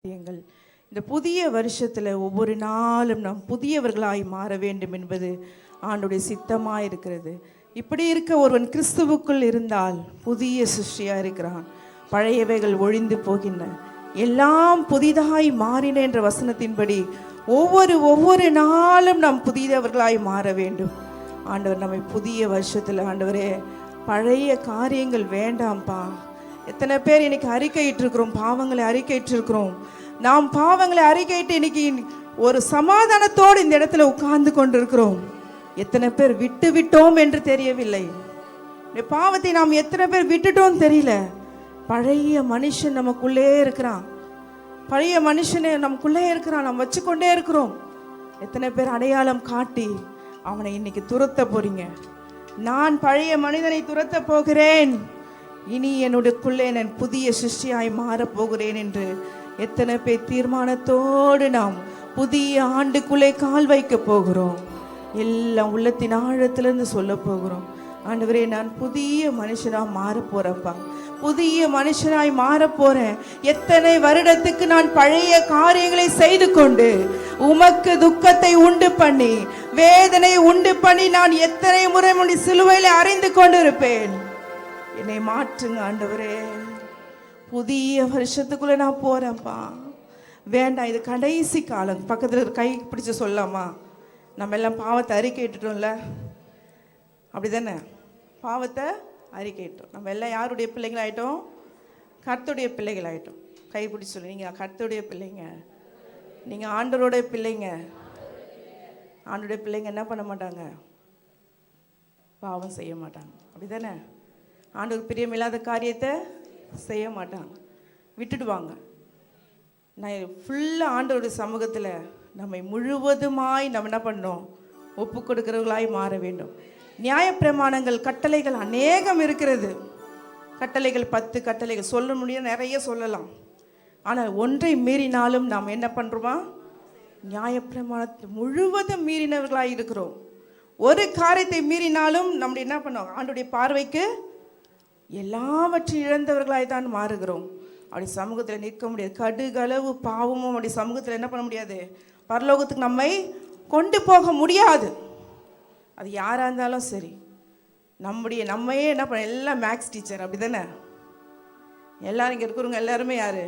இந்த புதிய வருஷத்தில் ஒவ்வொரு நாளும் நாம் புதியவர்களாய் மாற வேண்டும் என்பது ஆண்டுடைய சித்தமாக இருக்கிறது. இப்படி இருக்க ஒருவன் கிறிஸ்துவுக்குள் இருந்தால் புதிய சிருஷ்டியாக இருக்கிறான். பழையவைகள் ஒழிந்து போகின்றன, எல்லாம் புதிதாய் மாறின என்ற வசனத்தின்படி ஒவ்வொரு நாளும் நாம் புதியவர்களாய் மாற வேண்டும். ஆண்டவர் நம்மை புதிய வருஷத்தில், ஆண்டவரே பழைய காரியங்கள் வேண்டாம்ப்பா. எத்தனை பேர் இன்னைக்கு அறிக்கையிட்டிருக்கிறோம், பாவங்களை அறிக்கையிட்டிருக்கிறோம். நாம் பாவங்களை அறிக்கையிட்டு இன்னைக்கு ஒரு சமாதானத்தோடு இந்த இடத்துல உட்கார்ந்து கொண்டிருக்கிறோம். எத்தனை பேர் விட்டு விட்டோம் என்று தெரியவில்லை. இந்த பாவத்தை நாம் எத்தனை பேர் விட்டுட்டோம் தெரியல. பழைய மனுஷன் நமக்குள்ளே இருக்கிறான், பழைய மனுஷனை நமக்குள்ளே இருக்கிறான், நம்ம வச்சுக்கொண்டே இருக்கிறோம். எத்தனை பேர் அடையாளம் காட்டி அவனை இன்னைக்கு துரத்த போறீங்க. நான் பழைய மனிதனை துரத்த போகிறேன், இனி என்னுடையக்குள்ளே நான் புதிய சிருஷ்டியாய் மாறப் போகிறேன் என்று எத்தனை பேர் தீர்மானத்தோடு நாம் புதிய ஆண்டுக்குள்ளே கால் வைக்க போகிறோம். எல்லாம் உள்ளத்தின் ஆழத்திலிருந்து சொல்ல போகிறோம், ஆண்டவரே நான் புதிய மனுஷனாக மாற போறேன்ப்பா, புதிய மனுஷனாய் மாற போறேன். எத்தனை வருடத்துக்கு நான் பழைய காரியங்களை செய்து கொண்டு உமக்கு துக்கத்தை உண்டு பண்ணி வேதனை உண்டு பண்ணி நான் எத்தனை முறை முடி சிலுவையில் அறைந்து கொண்டிருப்பேன். என்னை மாற்றுங்க ஆண்டவரே, புதிய வருஷத்துக்குள்ள நான் போறேன்ப்பா. வேண்டாம், இது கடைசி காலம். பக்கத்தில் கை பிடிச்சு சொல்லலாமா? நம்ம எல்லாம் பாவத்தை அறிக்கையிட்டுட்டோம்ல, அப்படிதானே? பாவத்தை அறிக்கையிட்டோம். நம்ம எல்லாம் யாருடைய பிள்ளைகள் ஆயிட்டோம்? கர்த்தருடைய பிள்ளைகள் ஆயிட்டோம். கை பிடிச்சு சொல்லு, நீங்கள் கர்த்தருடைய பிள்ளைங்க, நீங்கள் ஆண்டவருடைய பிள்ளைங்க. ஆண்டோடைய பிள்ளைங்க என்ன பண்ண மாட்டாங்க? பாவம் செய்ய மாட்டாங்க, அப்படிதானே? ஆண்டவருக்கு பிரியமில்லாத காரியத்தை செய்ய மாட்டாங்க, விட்டுடுவாங்க. நான் ஃபுல்லாக ஆண்டவருடைய சமூகத்தில் நம்மை முழுவதுமாய் நம்ம என்ன பண்ணோம்? ஒப்பு கொடுக்கிறவர்களாய் மாற வேண்டும். நியாயப்பிரமாணங்கள், கட்டளைகள் அநேகம் இருக்கிறது. கட்டளைகள் 10 கட்டளைகள் சொல்ல முடியும், நிறைய சொல்லலாம். ஆனால் ஒன்றை மீறினாலும் நாம் என்ன பண்ணுறோமா? நியாயப்பிரமாணத்தை முழுவதும் மீறினவர்களாக இருக்கிறோம். ஒரு காரியத்தை மீறினாலும் நம்ம என்ன பண்ணோம்? ஆண்டுடைய பார்வைக்கு எல்லாவற்றையும் இழந்தவர்களாய் தான் மாறுகிறோம். அப்படி சமூகத்தில் நிற்க முடியாது. கடுகளவு பாவமும் அப்படி சமூகத்தில் என்ன பண்ண முடியாது? பரலோகத்துக்கு நம்மை கொண்டு போக முடியாது. அது யாராக இருந்தாலும் சரி. நம்மையே என்ன பண்ண, எல்லாம் மேக்ஸ் டீச்சர், அப்படி தானே? எல்லாரும் இங்கே இருக்கிறவங்க எல்லாருமே யார்?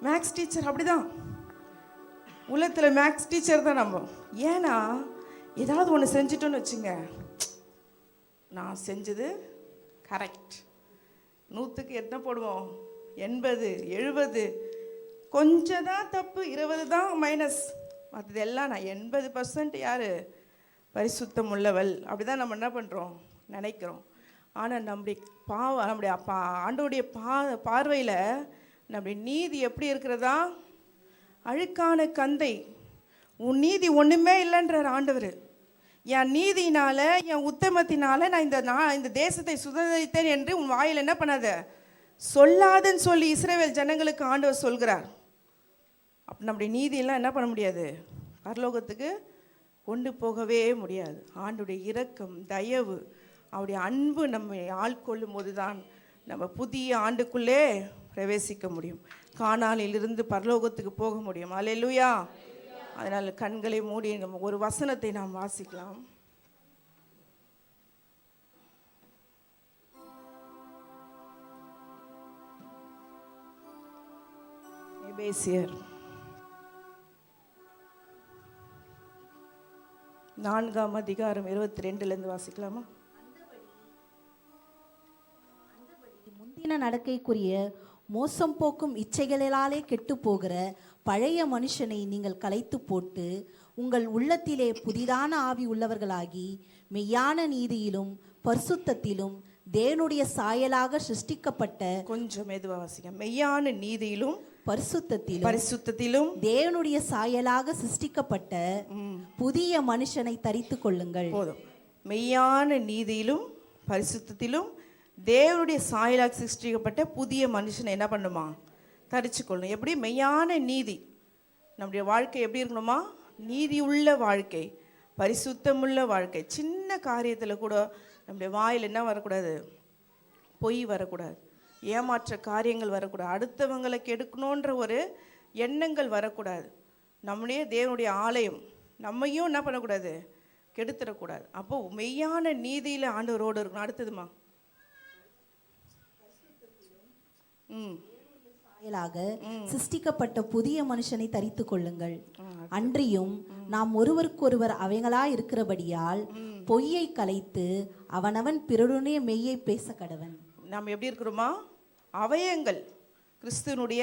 Maths teacher. அப்படிதான் உலகத்தில் மேக்ஸ் டீச்சர் தான் நம்ம. ஏன்னா ஏதாவது ஒன்று செஞ்சிட்டோன்னு வச்சுங்க, நான் செஞ்சது கரெக்ட், 100க்கு எத்தனை போடுவோம்? 80 70. கொஞ்சம் தான் தப்பு, 20 தான் மைனஸ், மற்றது எல்லாம் நான் 80% யார்? பரிசுத்தம் உள்ளவள். அப்படி தான் நம்ம என்ன பண்ணுறோம்? நினைக்கிறோம். ஆனால் நம்முடைய ஆண்டோடைய பார்வையில் நம்முடைய நீதி எப்படி இருக்கிறதா? அழுக்கான கந்தை. உன் நீதி ஒன்றுமே இல்லைன்றார் ஆண்டவர். என் நீதினால, என் உத்தமத்தினால நான் இந்த தேசத்தை சுதந்திரித்தேன் என்று உன் வாயில் என்ன பண்ணாத, சொல்லாதுன்னு சொல்லி இஸ்ரவேல் ஜனங்களுக்கு ஆண்டவர் சொல்கிறார். அப்போ நம்முடைய நீதியெல்லாம் என்ன பண்ண முடியாது? பரலோகத்துக்கு கொண்டு போகவே முடியாது. ஆண்டுடைய இரக்கம், தயவு, அவருடைய அன்பு நம்மை ஆள்கொள்ளும் போது தான் நம்ம புதிய ஆண்டுக்குள்ளே பிரவேசிக்க முடியும். கானானிலிருந்து பரலோகத்துக்கு போக முடியும். அல்லேலூயா. அதனால் கண்களை மூடி நம்ம ஒரு வசனத்தை நாம் வாசிக்கலாம். எபேசியர் 4ஆம் அதிகாரம் 22 வாசிக்கலாமா? முந்தின நடக்கைக்குரிய மோசம் போக்கும் இச்சைகளாலே கெட்டு போகிற பழைய மனுஷனை நீங்கள் களைத்து போட்டு உங்கள் உள்ளத்திலே புதிதான ஆவி உள்ளவர்களாகி மெய்யான நீதியிலும் பரிசுத்தத்திலும் தேவனுடைய சாயலாக சிருஷ்டிக்கப்பட்ட, கொஞ்சம் மெதுவா வாசிங்க, மெய்யான நீதியிலும் பரிசுத்தத்திலும் தேவனுடைய சாயலாக சிருஷ்டிக்கப்பட்ட புதிய மனுஷனை தரித்து கொள்ளுங்கள். போதும். மெய்யான நீதியிலும் பரிசுத்தத்திலும் தேவனுடைய சாயலாக சிருஷ்டிக்கப்பட்ட புதிய மனுஷனை என்ன பண்ணுமா? தரிச்சு கொள்ளணும். எப்படி? மெய்யான நீதி. நம்முடைய வாழ்க்கை எப்படி இருக்கணுமா? நீதி உள்ள வாழ்க்கை, பரிசுத்தமுள்ள வாழ்க்கை. சின்ன காரியத்தில் கூட நம்முடைய வாயில் என்ன வரக்கூடாது? பொய் வரக்கூடாது, ஏமாற்ற காரியங்கள் வரக்கூடாது. அடுத்தவங்களை கெடுக்கணுன்ற ஒரு எண்ணங்கள் வரக்கூடாது. நம்முடைய தேவனுடைய ஆலயம், நம்மையும் என்ன பண்ணக்கூடாது, கெடுத்துடக்கூடாது. அப்போ மெய்யான நீதியில் ஆண்டவரோடு இருக்கணும். அடுத்ததுமா சாயலாக சிருஷ்டிக்கப்பட்ட புதிய மனுஷனை தரித்துக் கொள்ளுங்கள். அன்றியும் நாம் ஒருவருக்கொருவர் அவைகளாய் இருக்கிறபடியால் பொய்யை கலைத்து அவனவன் பிறருடைய மெய்யை பேச கடவன். நாம் எப்படி இருக்கிறோமா? அவயங்கள், கிறிஸ்துவனுடைய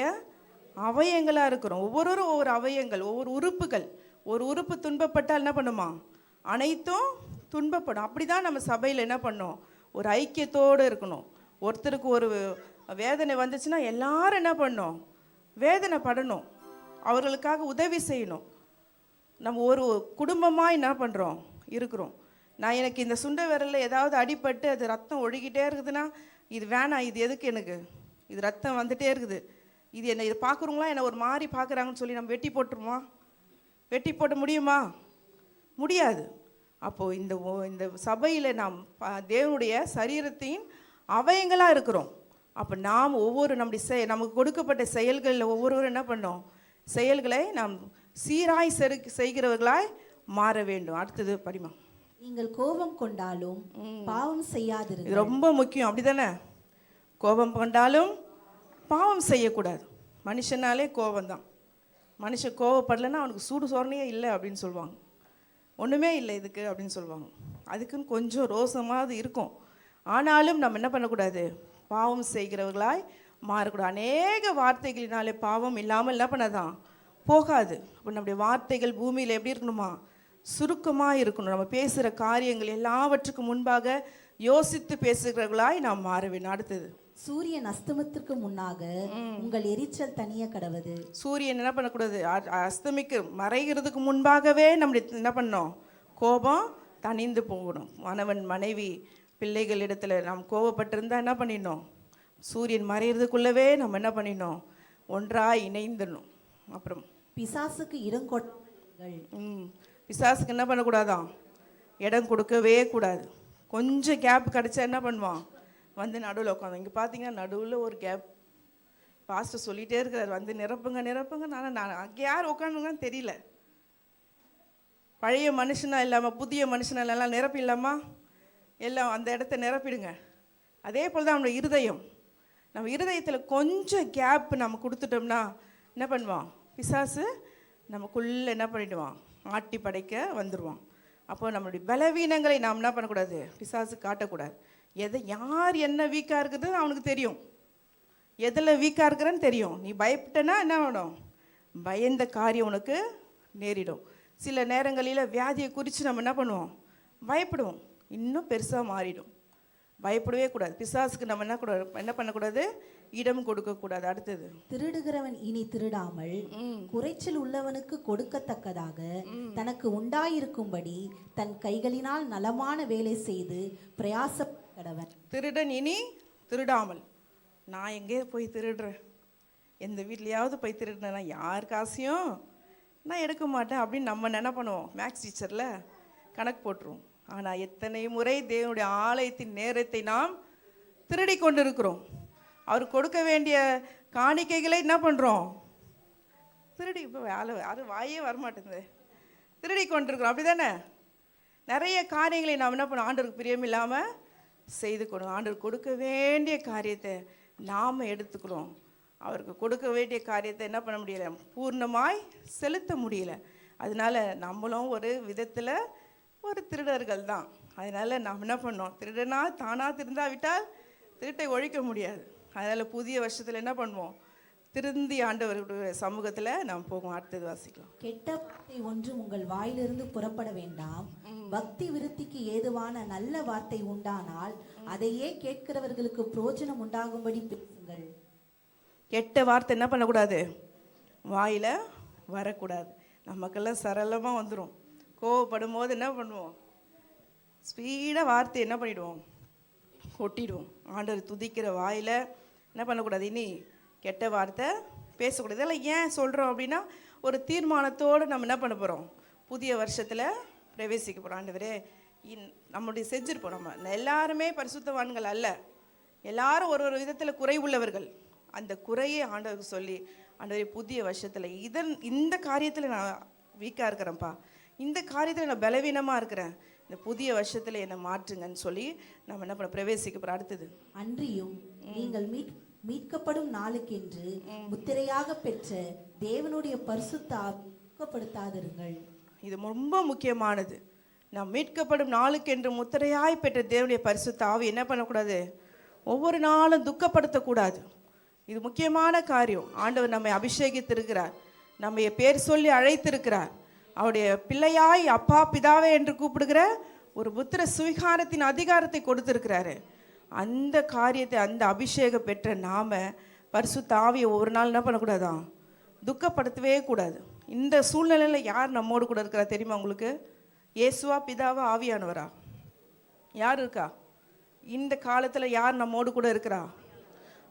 அவயங்களாக இருக்கிறோம். ஒவ்வொருவரும் ஒவ்வொரு அவயங்கள், ஒவ்வொரு உறுப்புகள். ஒரு உறுப்பு துன்பப்பட்டால் என்ன பண்ணுமா? அனைத்தும் துன்பப்படும். அப்படி தான் நம்ம சபையில் என்ன பண்ணோம், ஒரு ஐக்கியத்தோடு இருக்கணும். ஒருத்தருக்கு ஒரு வேதனை வந்துச்சுன்னா எல்லாரும் என்ன பண்ணணும், வேதனை படணும், அவர்களுக்காக உதவி செய்யணும். நம்ம ஒரு குடும்பமாக என்ன பண்ணுறோம், இருக்கிறோம். நான் எனக்கு இந்த சுண்டை விரலில் ஏதாவது அடிபட்டு அது ரத்தம் ஒழுகிட்டே இருக்குதுன்னா, இது வேணாம், இது எதுக்கு எனக்கு, இது ரத்தம் வந்துட்டே இருக்குது, இது என்ன, இது பார்க்குறவங்களா என்னை ஒரு மாதிரி பார்க்குறாங்கன்னு சொல்லி நம்ம வெட்டி போட்டுருமா? வெட்டி போட முடியுமா? முடியாது. அப்போது இந்த சபையில் நாம் தேவனுடைய சரீரத்தின் அவயங்களாக இருக்கிறோம். அப்போ நாம் ஒவ்வொரு நம்முடைய நமக்கு கொடுக்கப்பட்ட செயல்களில் ஒவ்வொருவரும் என்ன பண்ணோம், செயல்களை நாம் சீராய் செய்கிறவர்களாய் மாற வேண்டும். அடுத்தது படிமா. நீங்கள் கோபம் கொண்டாலும் பாவம் செய்யாதிருங்கள். இது ரொம்ப முக்கியம், அப்படிதானே? கோபம் கொண்டாலும் பாவம் செய்யக்கூடாது. மனுஷனாலே கோபம்தான். மனுஷன் கோபப்படலைன்னா அவனுக்கு சூடு சோரணையே இல்லை அப்படின்னு சொல்லுவாங்க. ஒன்றுமே இல்லை இதுக்கு அப்படின்னு சொல்லுவாங்க. அதுக்குன்னு கொஞ்சம் ரோசமாவது இருக்கும். ஆனாலும் நம்ம என்ன பண்ணக்கூடாது, பாவம் செய்கிறவர்களாய் மாறக்கூடாது. அநேக வார்த்தைகளினாலே பாவம் இல்லாமல் என்ன பண்ணதான் போகாது. அப்போ நம்முடைய வார்த்தைகள் பூமியில் எப்படி இருக்கணுமா, சுருக்கமாக இருக்கணும். நம்ம பேசுகிற காரியங்கள் எல்லாவற்றுக்கும் முன்பாக யோசித்து பேசுகிறவர்களாய் நாம் மாற வேண்டும். அடுத்தது, சூரியன் அஸ்தமத்திற்கு முன்னாக உங்கள் எரிச்சல் தனிய கடவது. சூரியன் என்ன பண்ணக்கூடாது, அஸ்தமிக்கு மறைகிறதுக்கு முன்பாகவே நம்முடைய என்ன பண்ணோம், கோபம் தணிந்து போகணும். கணவன் மனைவி பிள்ளைகள் இடத்துல நாம் கோபப்பட்டிருந்தா என்ன பண்ணிடணும், சூரியன் மறைகிறதுக்குள்ளவே நம்ம என்ன பண்ணிடணும், ஒன்றாக இணைந்துடணும். அப்புறம் பிசாசுக்கு இடம் கொடுங்கள். பிசாசுக்கு என்ன பண்ணக்கூடாதான், இடம் கொடுக்கவே கூடாது. கொஞ்சம் கேப் கிடச்சா என்ன பண்ணுவான், வந்து நடுவில் உட்காந்து. இங்கே பார்த்தீங்கன்னா நடுவில் ஒரு கேப். பாஸ்டர் சொல்லிகிட்டே இருக்கிறார், வந்து நிரப்புங்க நிரப்புங்க. நான் அங்கே யார் உட்காந்துங்கன்னு தெரியல. பழைய மனுஷனா இல்லாமல் புதிய மனுஷனா எல்லாம் நிரப்பிடலாமா? எல்லாம் அந்த இடத்த நிரப்பிடுங்க. அதே போல் தான் நம்மளோட இருதயம். நம்ம இருதயத்தில் கொஞ்சம் கேப் நம்ம கொடுத்துட்டோம்னா என்ன பண்ணுவான், பிசாசு நமக்குள்ளே என்ன பண்ணிடுவான், ஆட்டி படைக்க வந்துடுவான். அப்போ நம்மளுடைய பலவீனங்களை நாம் என்ன பண்ணக்கூடாது, பிசாசு காட்டக்கூடாது. யார் என்ன வீக்காக இருக்குது அவனுக்கு தெரியும், எதில் வீக்காக இருக்கிறன்னு தெரியும். நீ பயப்பட்டனா என்ன ஆகணும், பயந்த காரியம் உனக்கு நேரிடும். சில நேரங்களில் வியாதியை குறித்து நம்ம என்ன பண்ணுவோம், பயப்படுவோம், இன்னும் பெருசாக மாறிடும். பயப்படவே கூடாது. பிசாசுக்கு நம்ம என்ன பண்ணக்கூடாது, இடம் கொடுக்கக்கூடாது. அடுத்தது, திருடுகிறவன் இனி திருடாமல் குறைச்சல் உள்ளவனுக்கு கொடுக்கத்தக்கதாக தனக்கு உண்டாயிருக்கும்படி தன் கைகளினால் நலமான வேலை செய்து பிரயாசப்படவன். திருடன் இனி திருடாமல். நான் எங்கே போய் திருடுறேன், எந்த வீட்லையாவது போய் திருடுனா யார் காசையும் நான் எடுக்க மாட்டேன் அப்படின்னு நம்ம என்ன பண்ணுவோம், மேக்ஸ் டீச்சரில் கணக்கு போட்டுருவோம். ஆனால் எத்தனை முறை தேவனுடைய ஆலயத்தின் நேரத்தை நாம் திருடி கொண்டு இருக்கிறோம். அவர் கொடுக்க வேண்டிய காணிக்கைகளை என்ன பண்ணுறோம், திருடி. இப்போ யாரும் வாயே வரமாட்டேங்குது, திருடி கொண்டிருக்கிறோம். அப்படி தானே? நிறைய காரியங்களை நாம் என்ன பண்ணோம், ஆண்டவருக்கு பிரியம் இல்லாமல் செய்து கொடுங்க. ஆண்டவர் கொடுக்க வேண்டிய காரியத்தை நாம் எடுத்துக்கிறோம். அவருக்கு கொடுக்க வேண்டிய காரியத்தை என்ன பண்ண முடியல, பூர்ணமாய் செலுத்த முடியல. அதனால நம்மளும் ஒரு விதத்தில் ஒரு திருடர்கள் தான். அதனால் நாம் என்ன பண்ணோம், திருடனா தானாக திருந்தாவிட்டால் திருட்டை ஒழிக்க முடியாது. அதனால் புதிய வருஷத்தில் என்ன பண்ணுவோம், திருந்தி ஆண்டவருடைய சமூகத்தில் நாம் போவோம். அடுத்தது வாசிக்கலாம். கெட்ட வார்த்தை ஒன்றும் உங்கள் வாயிலிருந்து புறப்பட வேண்டாம். பக்தி விருத்திக்கு ஏதுவான நல்ல வார்த்தை உண்டானால் அதையே கேட்கிறவர்களுக்கு பிரயோஜனம் உண்டாகும்படி பேசுங்கள். கெட்ட வார்த்தை என்ன பண்ணக்கூடாது, வாயில் வரக்கூடாது. நமக்கெல்லாம் சரளமாக வந்துடும். கோவப்படும் போது என்ன பண்ணுவோம், ஸ்பீடாக வார்த்தை என்ன பண்ணிவிடுவோம், கொட்டிடுவோம். ஆண்டவர் துதிக்கிற வாயில் என்ன பண்ணக்கூடாது, இனி கெட்ட வார்த்தை பேசக்கூடாது. இதெல்லாம் ஏன் சொல்கிறோம் அப்படின்னா, ஒரு தீர்மானத்தோடு நம்ம என்ன பண்ண போகிறோம், புதிய வருஷத்தில் பிரவேசிக்க போகிறோம். ஆண்டவரே நம்மளுடைய செஞ்சுருப்போம். நம்ம எல்லாருமே பரிசுத்தவான்கள் அல்ல, எல்லாரும் ஒரு ஒரு விதத்தில் குறை உள்ளவர்கள். அந்த குறையை ஆண்டவருக்கு சொல்லி ஆண்டவரே புதிய வருஷத்தில் இந்த காரியத்தில் நான் வீக்காக இருக்கிறேன்ப்பா, இந்த காரியத்தில் நான் பலவீனமாக இருக்கிறேன், இந்த புதிய வருஷத்தில் என்னை மாற்றுங்கன்னு சொல்லி நம்ம என்ன பண்ண பிரவேசிக்க போகிறோம். அடுத்தது, அன்றியும் நீங்கள் மீட்கப்படும் நாளுக்கென்று முத்திரையாக பெற்ற தேவனுடைய பரிசுத்த துக்கப்படுத்தாதிருங்கள். இது ரொம்ப முக்கியமானது. நாம் மீட்கப்படும் நாளுக்கென்று முத்திரையாய் பெற்ற தேவனுடைய பரிசுத்த ஆவி என்ன பண்ணக்கூடாது, ஒவ்வொரு நாளும் துக்கப்படுத்தக்கூடாது. இது முக்கியமான காரியம். ஆண்டவர் நம்மை அபிஷேகித்திருக்கிறார், நம்ம பேர் சொல்லி அழைத்திருக்கிறார். அவருடைய பிள்ளையாய் அப்பா பிதாவே என்று கூப்பிடுகிற ஒரு புத்திர சுவிகாரத்தின் அதிகாரத்தை கொடுத்திருக்கிறாரு. அந்த காரியத்தை, அந்த அபிஷேகம் பெற்ற நாம பரிசுத்த ஆவியை ஒவ்வொரு நாள் என்ன பண்ணக்கூடாதான், துக்கப்படுத்தவே கூடாது. இந்த சூழ்நிலையில் யார் நம்மோடு கூட இருக்கிறா தெரியுமா உங்களுக்கு? இயேசுவா, பிதாவா, ஆவியானவரா? யார் இருக்கா இந்த காலத்தில்? யார் நம்மோடு கூட இருக்கிறா?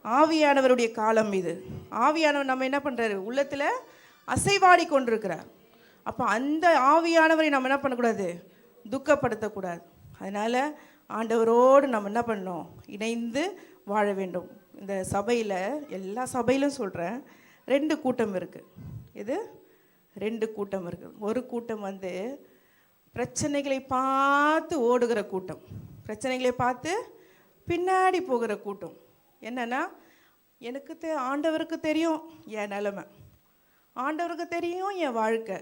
ஆவியானவருடைய காலம் இது. ஆவியானவர் நம்ம என்ன பண்ணுறாரு, உள்ளத்தில் அசைவாடி கொண்டிருக்கிறார். அப்போ அந்த ஆவியானவரை நம்ம என்ன பண்ணக்கூடாது, துக்கப்படுத்தக்கூடாது. அதனால் ஆண்டவரோடு நம்ம என்ன பண்ணணும், இணைந்து வாழ வேண்டும். இந்த சபையில், எல்லா சபையிலும் சொல்கிறேன், 2 கூட்டம் இருக்குது. இது 2 கூட்டம் இருக்குது. ஒரு கூட்டம் பிரச்சனைகளை பார்த்து ஓடுகிற கூட்டம், பிரச்சனைகளை பார்த்து பின்னாடி போகிற கூட்டம். என்னன்னா, எனக்கு ஆண்டவருக்கு தெரியும் என் நிலைமை, ஆண்டவருக்கு தெரியும் என் வாழ்க்கை,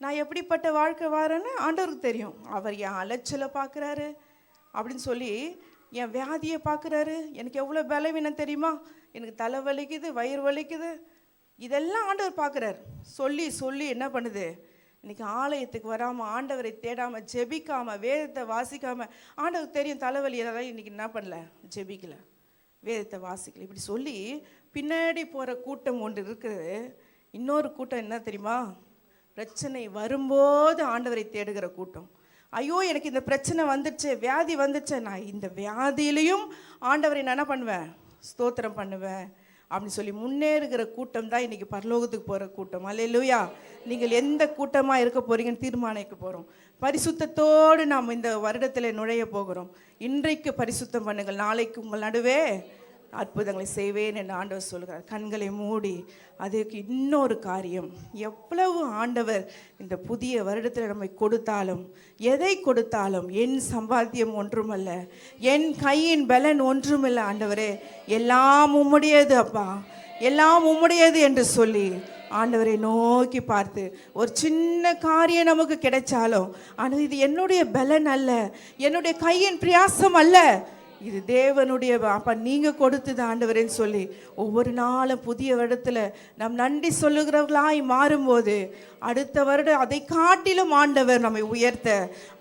நான் எப்படிப்பட்ட வாழ்க்கை வாரேன்னு ஆண்டவருக்கு தெரியும். அவர் என் அலைச்சலை பார்க்குறாரு அப்படின்னு சொல்லி என் வியாதியை பார்க்குறாரு. எனக்கு எவ்வளோ பலவீனம் தெரியுமா, எனக்கு தலை வலிக்குது, வயிறு வலிக்குது, இதெல்லாம் ஆண்டவர் பார்க்குறாரு. சொல்லி சொல்லி என்ன பண்ணுது, இன்றைக்கி ஆலயத்துக்கு வராமல், ஆண்டவரை தேடாமல், ஜெபிக்காமல், வேதத்தை வாசிக்காமல், ஆண்டவருக்கு தெரியும் தலைவலி, அதெல்லாம் இன்றைக்கி என்ன பண்ணல, ஜெபிக்கலை, வேதத்தை வாசிக்கல, இப்படி சொல்லி பின்னாடி போகிற கூட்டம் ஒன்று இருக்குது. இன்னொரு கூட்டம் என்ன தெரியுமா, பிரச்சனை வரும்போது ஆண்டவரை தேடுகிற கூட்டம். ஐயோ எனக்கு இந்த பிரச்சனை வந்துடுச்சு, வியாதி வந்துடுச்சு, நான் இந்த வியாதியிலையும் ஆண்டவரை நான் என்ன பண்ணுவேன், ஸ்தோத்திரம் பண்ணுவேன் அப்படின்னு சொல்லி முன்னேறுகிற கூட்டம் தான் இன்றைக்கி பரலோகத்துக்கு போகிற கூட்டம். அல்லேலூயா. நீங்கள் எந்த கூட்டமாக இருக்க போகிறீங்கன்னு தீர்மானிக்க போகிறோம். பரிசுத்தத்தோடு நாம் இந்த வருடத்தில் நுழைய போகிறோம். இன்றைக்கு பரிசுத்தம் பண்ணுங்கள், நாளைக்கு உங்கள் நடுவே அற்புதங்களை செய்வேன் என்று ஆண்டவர் சொல்கிறார். கண்களை மூடி, அதுக்கு இன்னொரு காரியம், எவ்வளவு ஆண்டவர் இந்த புதிய வருடத்தில் நம்மை கொடுத்தாலும், எதை கொடுத்தாலும், என் சம்பாத்தியம் ஒன்றுமல்ல, என் கையின் பலன் ஒன்றுமில்ல ஆண்டவரே, எல்லாம் உம்முடையது அப்பா, எல்லாம் உம்முடையது என்று சொல்லி ஆண்டவரை நோக்கி பார்த்து, ஒரு சின்ன காரியம் நமக்கு கிடைச்சாலும், ஆனால் இது என்னுடைய பலன் அல்ல, என்னுடைய கையின் பிரயாசம் அல்ல, இது தேவனுடைய அப்பா நீங்கள் கொடுத்தது ஆண்டவரேன்னு சொல்லி ஒவ்வொரு நாளும் புதிய வருடத்தில் நாம் நன்றி சொல்லுகிறவர்களாய் மாறும்போது, அடுத்த வருடம் அதை காட்டிலும் ஆண்டவர் நம்மை உயர்த்த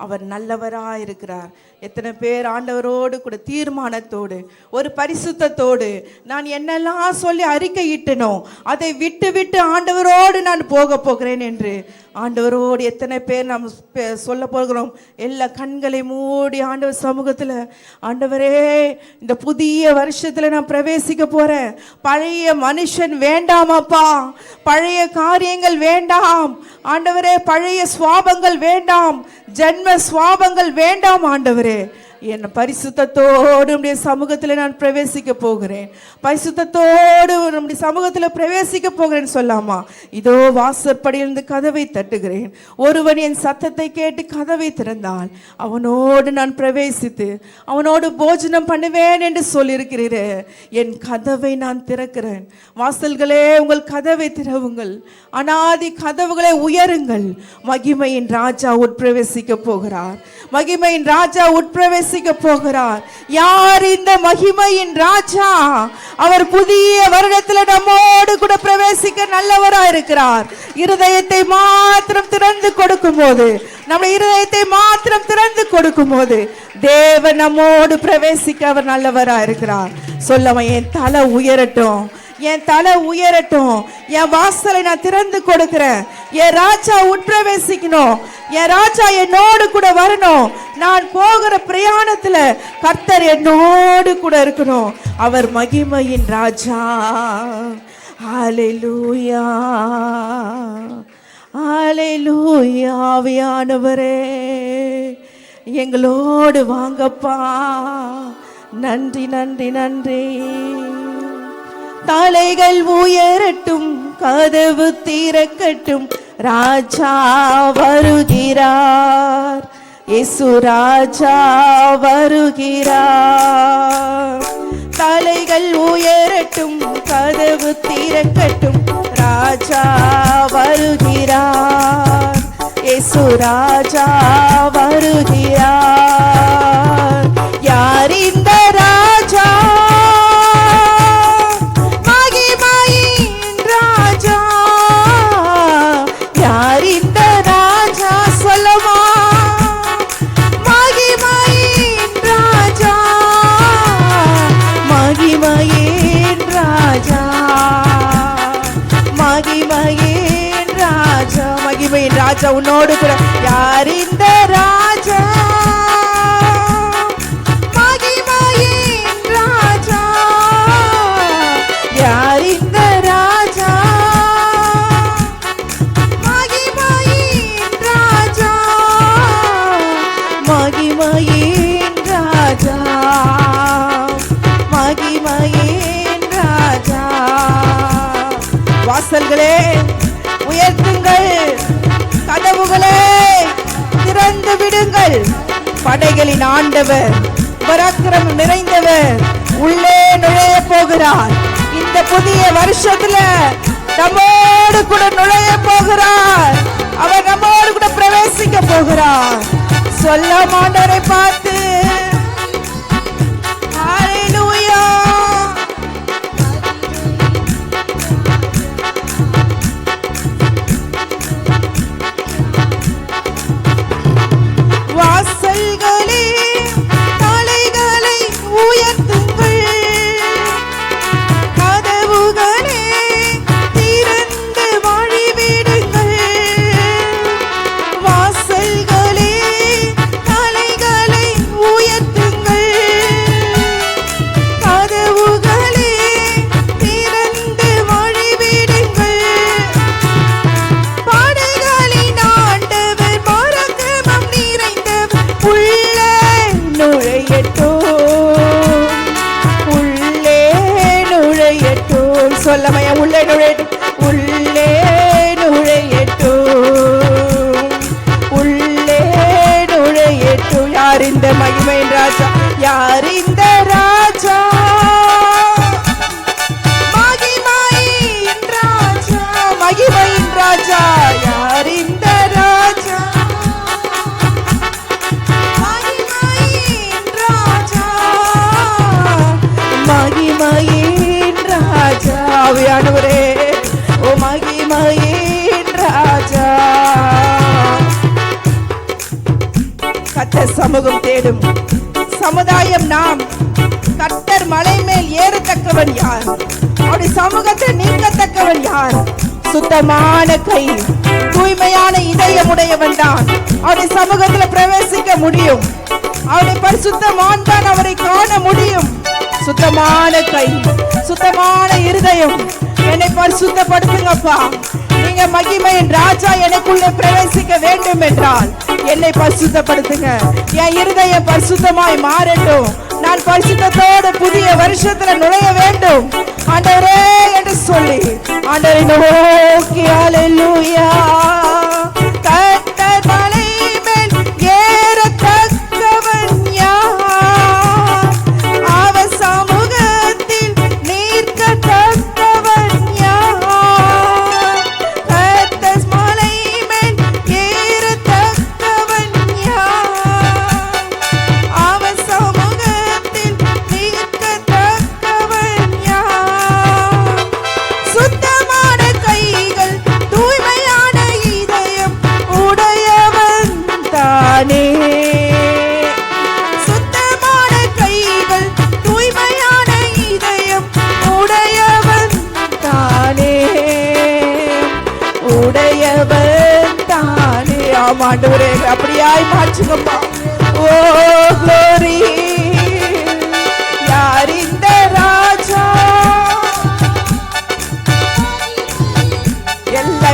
அவர் நல்லவராக இருக்கிறார். எத்தனை பேர் ஆண்டவரோடு கூட தீர்மானத்தோடு, ஒரு பரிசுத்தத்தோடு, நான் என்னெல்லாம் சொல்லி அறிக்கையிட்டனோ அதை விட்டு விட்டு ஆண்டவரோடு நான் போகிறேன் என்று ஆண்டவரோடு எத்தனை பேர் நாம் சொல்ல போகிறோம். எல்லா கண்களை மூடி ஆண்டவர் சமூகத்தில், ஆண்டவரே இந்த புதிய வருஷத்தில் நான் பிரவேசிக்க போகிறேன், பழைய மனுஷன் வேண்டாமாப்பா, பழைய காரியங்கள் வேண்டாம் ஆண்டவரே, பழைய சுவாபங்கள் வேண்டாம், ஜென்ம சுவாபங்கள் வேண்டாம் ஆண்டவரே, என் பரிசுத்தத்தோடு நம்முடைய சமூகத்தில் நான் பிரவேசிக்க போகிறேன், பரிசுத்தத்தோடு நம்முடைய சமூகத்தில் பிரவேசிக்க போகிறேன்னு சொல்லாமா? இதோ வாசற்படியிலிருந்து கதவை தட்டுகிறேன், ஒருவன் என் சத்தத்தை கேட்டு கதவை திறந்தால் அவனோடு நான் பிரவேசித்து அவனோடு போஜனம் பண்ணுவேன் என்று சொல்லியிருக்கிறீரே. என் கதவை நான் திறக்கிறேன், வாசல்களே உங்கள் கதவை திறவுங்கள், அனாதி கதவுகளை உயருங்கள், மகிமையின் ராஜா உட்பிரவேசிக்க போகிறார், மகிமையின் ராஜா உட்பிரவேசிக்க போகிறார். யார் இந்த மகிமையின் ராஜா? அவர் புதிய வருடத்தில் நம்மோடு கூட பிரவேசிக்க நல்லவரா இருக்கிறார். இருதயத்தை மாத்திரம் திறந்து கொடுக்கும் போது, நம்முடைய இருதயத்தை மாத்திரம் திறந்து கொடுக்கும் போது தேவன் நம்மோடு பிரவேசிக்க அவர் நல்லவரா இருக்கிறார். சொல்லவன் என் தலை உயரட்டும், என் தலை உயரட்டும், என் வாசலை நான் திறந்து கொடுக்கிறேன், என் ராஜா உட்பிரவேசிக்கணும், என் ராஜா என்னோடு கூட வரணும், நான் போகிற பிரயாணத்துல கர்த்தர் என்னோடு கூட இருக்கணும், அவர் மகிமையின் ராஜா. ஹல்லேலூயா, ஹல்லேலூயா. ஆவியானவரே எங்களோடு வாங்கப்பா. நன்றி நன்றி நன்றி. தலைகள் உயரட்டும், கதவு திறக்கட்டும், ராஜா வருகிறார், இயேசு ராஜா வருகிறார். தலைகள் உயரட்டும், கதவு திறக்கட்டும், ராஜா வருகிறார், இயேசு ராஜா வருகிறார். யார் இந்த ராஜா? மகிமையின் ராஜா. யார் இந்த ராஜா? சொல்லமா? மகிமையின் ராஜா, மகிமையின் ராஜா, மகிமையின் ராஜா, மகிமையின் ராஜா உன்னோடு கூட. யார் இந்த ராஜா? மகிமையின் ராஜா. யார் இந்த ராஜா? மகிமையின் ராஜா, மகிமையின் ராஜா, மகிமையின் ராஜா. வாசல்களே உயர்த்துங்கள், கதவுகளே திறந்து விடுங்கள். படைகளின் ஆண்டவர், பராக்கிரமம் நிறைந்தவர் உள்ளே நுழைய போகிறார். இந்த புதிய வருஷத்துல நம்மோடு கூட நுழைய போகிறார். அவர் நம்மோடு கூட பிரவேசிக்க போகிறார். சொல்ல ஆண்டவரை பார்த்து ஹalleluya. வாசல்களே தலைகளை உயர்த்துங்கள், கதவுகளே திறந்து வழிவிடுங்கள். வாசல்களே தலைகளை உயர்த்துங்கள், கதவுகளே திறந்து வழிவிடுங்கள். படைகளின் ஆண்டவர், பராக்கிரமம் நிறைந்தவர் உள்ளே நுழையட்டும், உள்ளே நுழையட்டும். சொல்லமையா? உள்ளே நுழையட்டும், உள்ளே நுழையட்டும், உள்ளே நுழையட்டும். யார் இந்த மகிமையின் ராஜா? யார் இந்த ராஜா? மகிமையின் ராஜா, மகிமையின் ராஜா. யார் இந்த ராஜா? மகிமையின் ராஜா, மகிமையின் ராஜா. ஆவியானவரே, ஓ மகிமையின் ராஜா. கர்த்தர் சமூகம் தேடும் சமுதாயம் நாம். கர்த்தர் மலை மேல் ஏறத்தக்கவன் யார்? அவருடைய சமூகத்தை நீங்கத்தக்கவன் யார்? சுத்தமான கை, தூய்மையான இதயமுடையவன் தான் அவருடைய சமூகத்தில் பிரவேசிக்க முடியும். அவருடைய பரிசுத்தமான் தான் அவரை காண முடியும். சுத்தமான கை, சுத்தமான இருதயம். என்னை பரிசுத்தப்படுத்துங்கப்பா. நீங்க மகிமையின் ராஜா எனக்குள்ளே பிரவேசிக்க வேண்டும் என்றால் என்னை பரிசுத்தப்படுத்துங்க. என் இருதயம் பரிசுத்தமாய் மாறட்டும். நான் பரிசுத்தத்தோடு புதிய வருஷத்துல நுழைய வேண்டும் ஆண்டவரே என்று சொல்லி ஆண்டவரை நோக்கி ஹalleluya. கர்த்தர் மலை மேல் ஏறத்தக்கவன் யார்? அவர் சமூகத்தில் நிற்கத்தக்கவன் யார்? கர்த்தர் மலை மேல் ஏறத்தக்கவன் யார்? அவர் சமூகத்தில் நிற்கத்தக்கவன் யார்? சுத்தமான கைகள், தூய்மையான இதயம் உடையவன் தானே. சுத்தமான கைகள், தூய்மையான இதயம் உடையவன் தானே, உடையவன் தானே. ஆமாண்டவரே, அப்படியாய் மாற்றுங்கப்பா. ஓ glory. யார் இந்த ராஜா?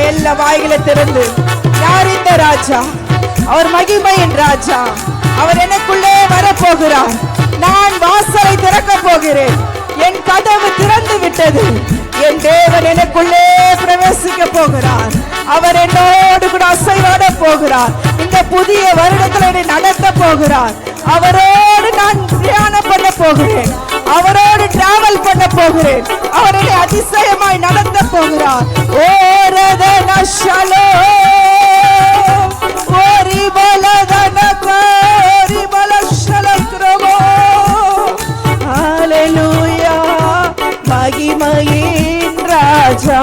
எல்லா வாய்களை திறந்து யார் இந்த ராஜா? அவர் மகிமையின் ராஜா. அவர் எனக்குள்ளே வரப்போகிறார். நான் வாசலை திறக்க போகிறேன். என் கதவு திறந்து விட்டது. என் தேவன் எனக்குள்ளே பிரவேசிக்க போகிறார். அவர் என்னோடு கூட அசைவாட போகிறார். இந்த புதிய வருடத்தில் என்னை நடத்த போகிறார். அவரோடு நான் பிரயாணம் பண்ண போகிறேன். அவரோடு டிராவல் பண்ண போகிறேன். அவர் என்னை அதிசயமாய் நடத்த போகிறார். ஓரதன ஷலோம் ஓரி பலதன கோரி பலஷலக்ரமோ. ஹalleluya. மகிமையின் ராஜா,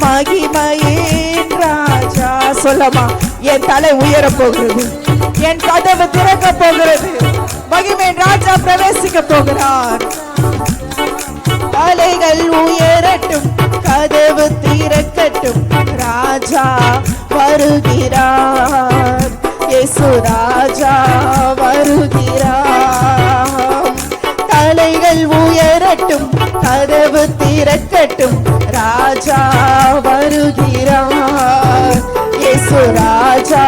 மகிமையின் ராஜா. சொல்லமா, என் தலை உயர போகிறது. என் கதவு திறக்க போகிறது. மகிமையின் ராஜா பிரவேசிக்க போகிறார். தலைகள் உயரட்டும், கதவு திறக்கட்டும். ராஜா வருகிறார். இயேசு ராஜா வருகிறார். தலைகள் உயரட்டும், கதவு திறக்கட்டும். ராஜா வருகிறார். இயேசு ராஜா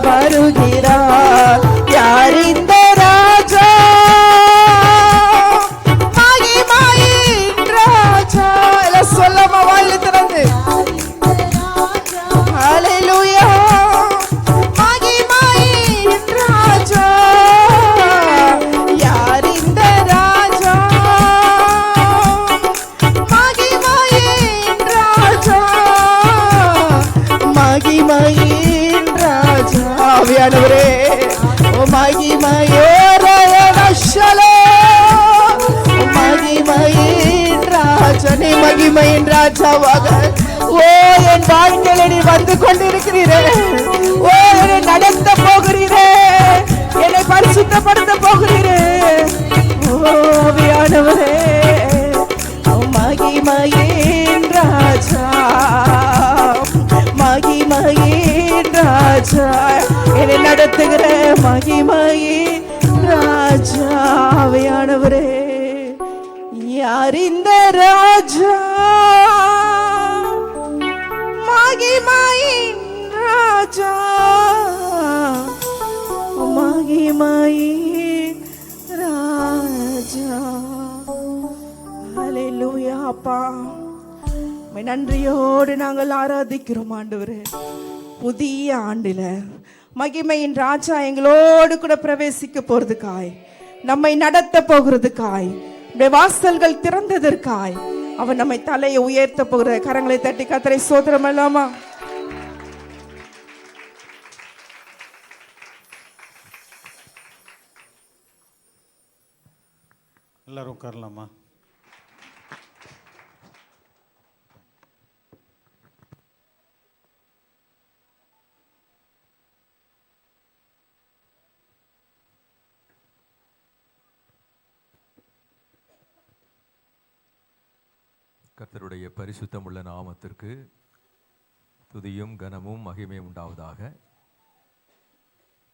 வருகிறார். யார் இந்த ராஜா? மகிமையின் ராஜா. எல்லாம் சொல்லமா, வாயில திறந்து. ஹalleluya. மகிமையின் ராஜா. யார் இந்த ராஜா? மகிமையின் ராஜா. மகிமையின் ராஜா. ஆவியானவரே, ஓ மகிமையே ரயனஷலோ. மகிமையின் ராஜா, நீ மகிமையின் ராஜாவாக ஓ என் வாழ்க்கையில நீ வந்து கொண்டிருக்கிறீரே. ஓ என்னை நடத்த போகிறீரே. என்னை பரிசுத்தப்படுத்த போகிறீரே. ஓ ஆவியானவரே, மகிமையின் ராஜா, மகிமையின் ராஜா. என்னை நடத்துகிற மகிமையின் ராஜா. ஆவியானவரே, யார் இந்த ராஜா? மகிமையின் ராஜா, மகிமையின் ராஜா. ஹalleluya. அப்பா, உம்மை நன்றியோடு நாங்கள் ஆராதிக்கிறோம் ஆண்டவரே. புதிய ஆண்டில மகிமையின் ராஜா எங்களோடு கூட பிரவேசிக்க போறதுக்காய், நம்மை நடத்த போகிறதுக்காய், வாசல்கள் திறந்ததற்காய் அவர் நம்மை தலையை உயர்த்த போகிற. கரங்களை தட்டி கர்த்தரை ஸ்தோத்திரம் பண்ணலாமா? எல்லாரும் உட்காரலாமா? கர்த்தருடைய பரிசுத்தமுள்ள நாமத்திற்கு துதியும் கனமும் மகிமையும் உண்டாவதாக.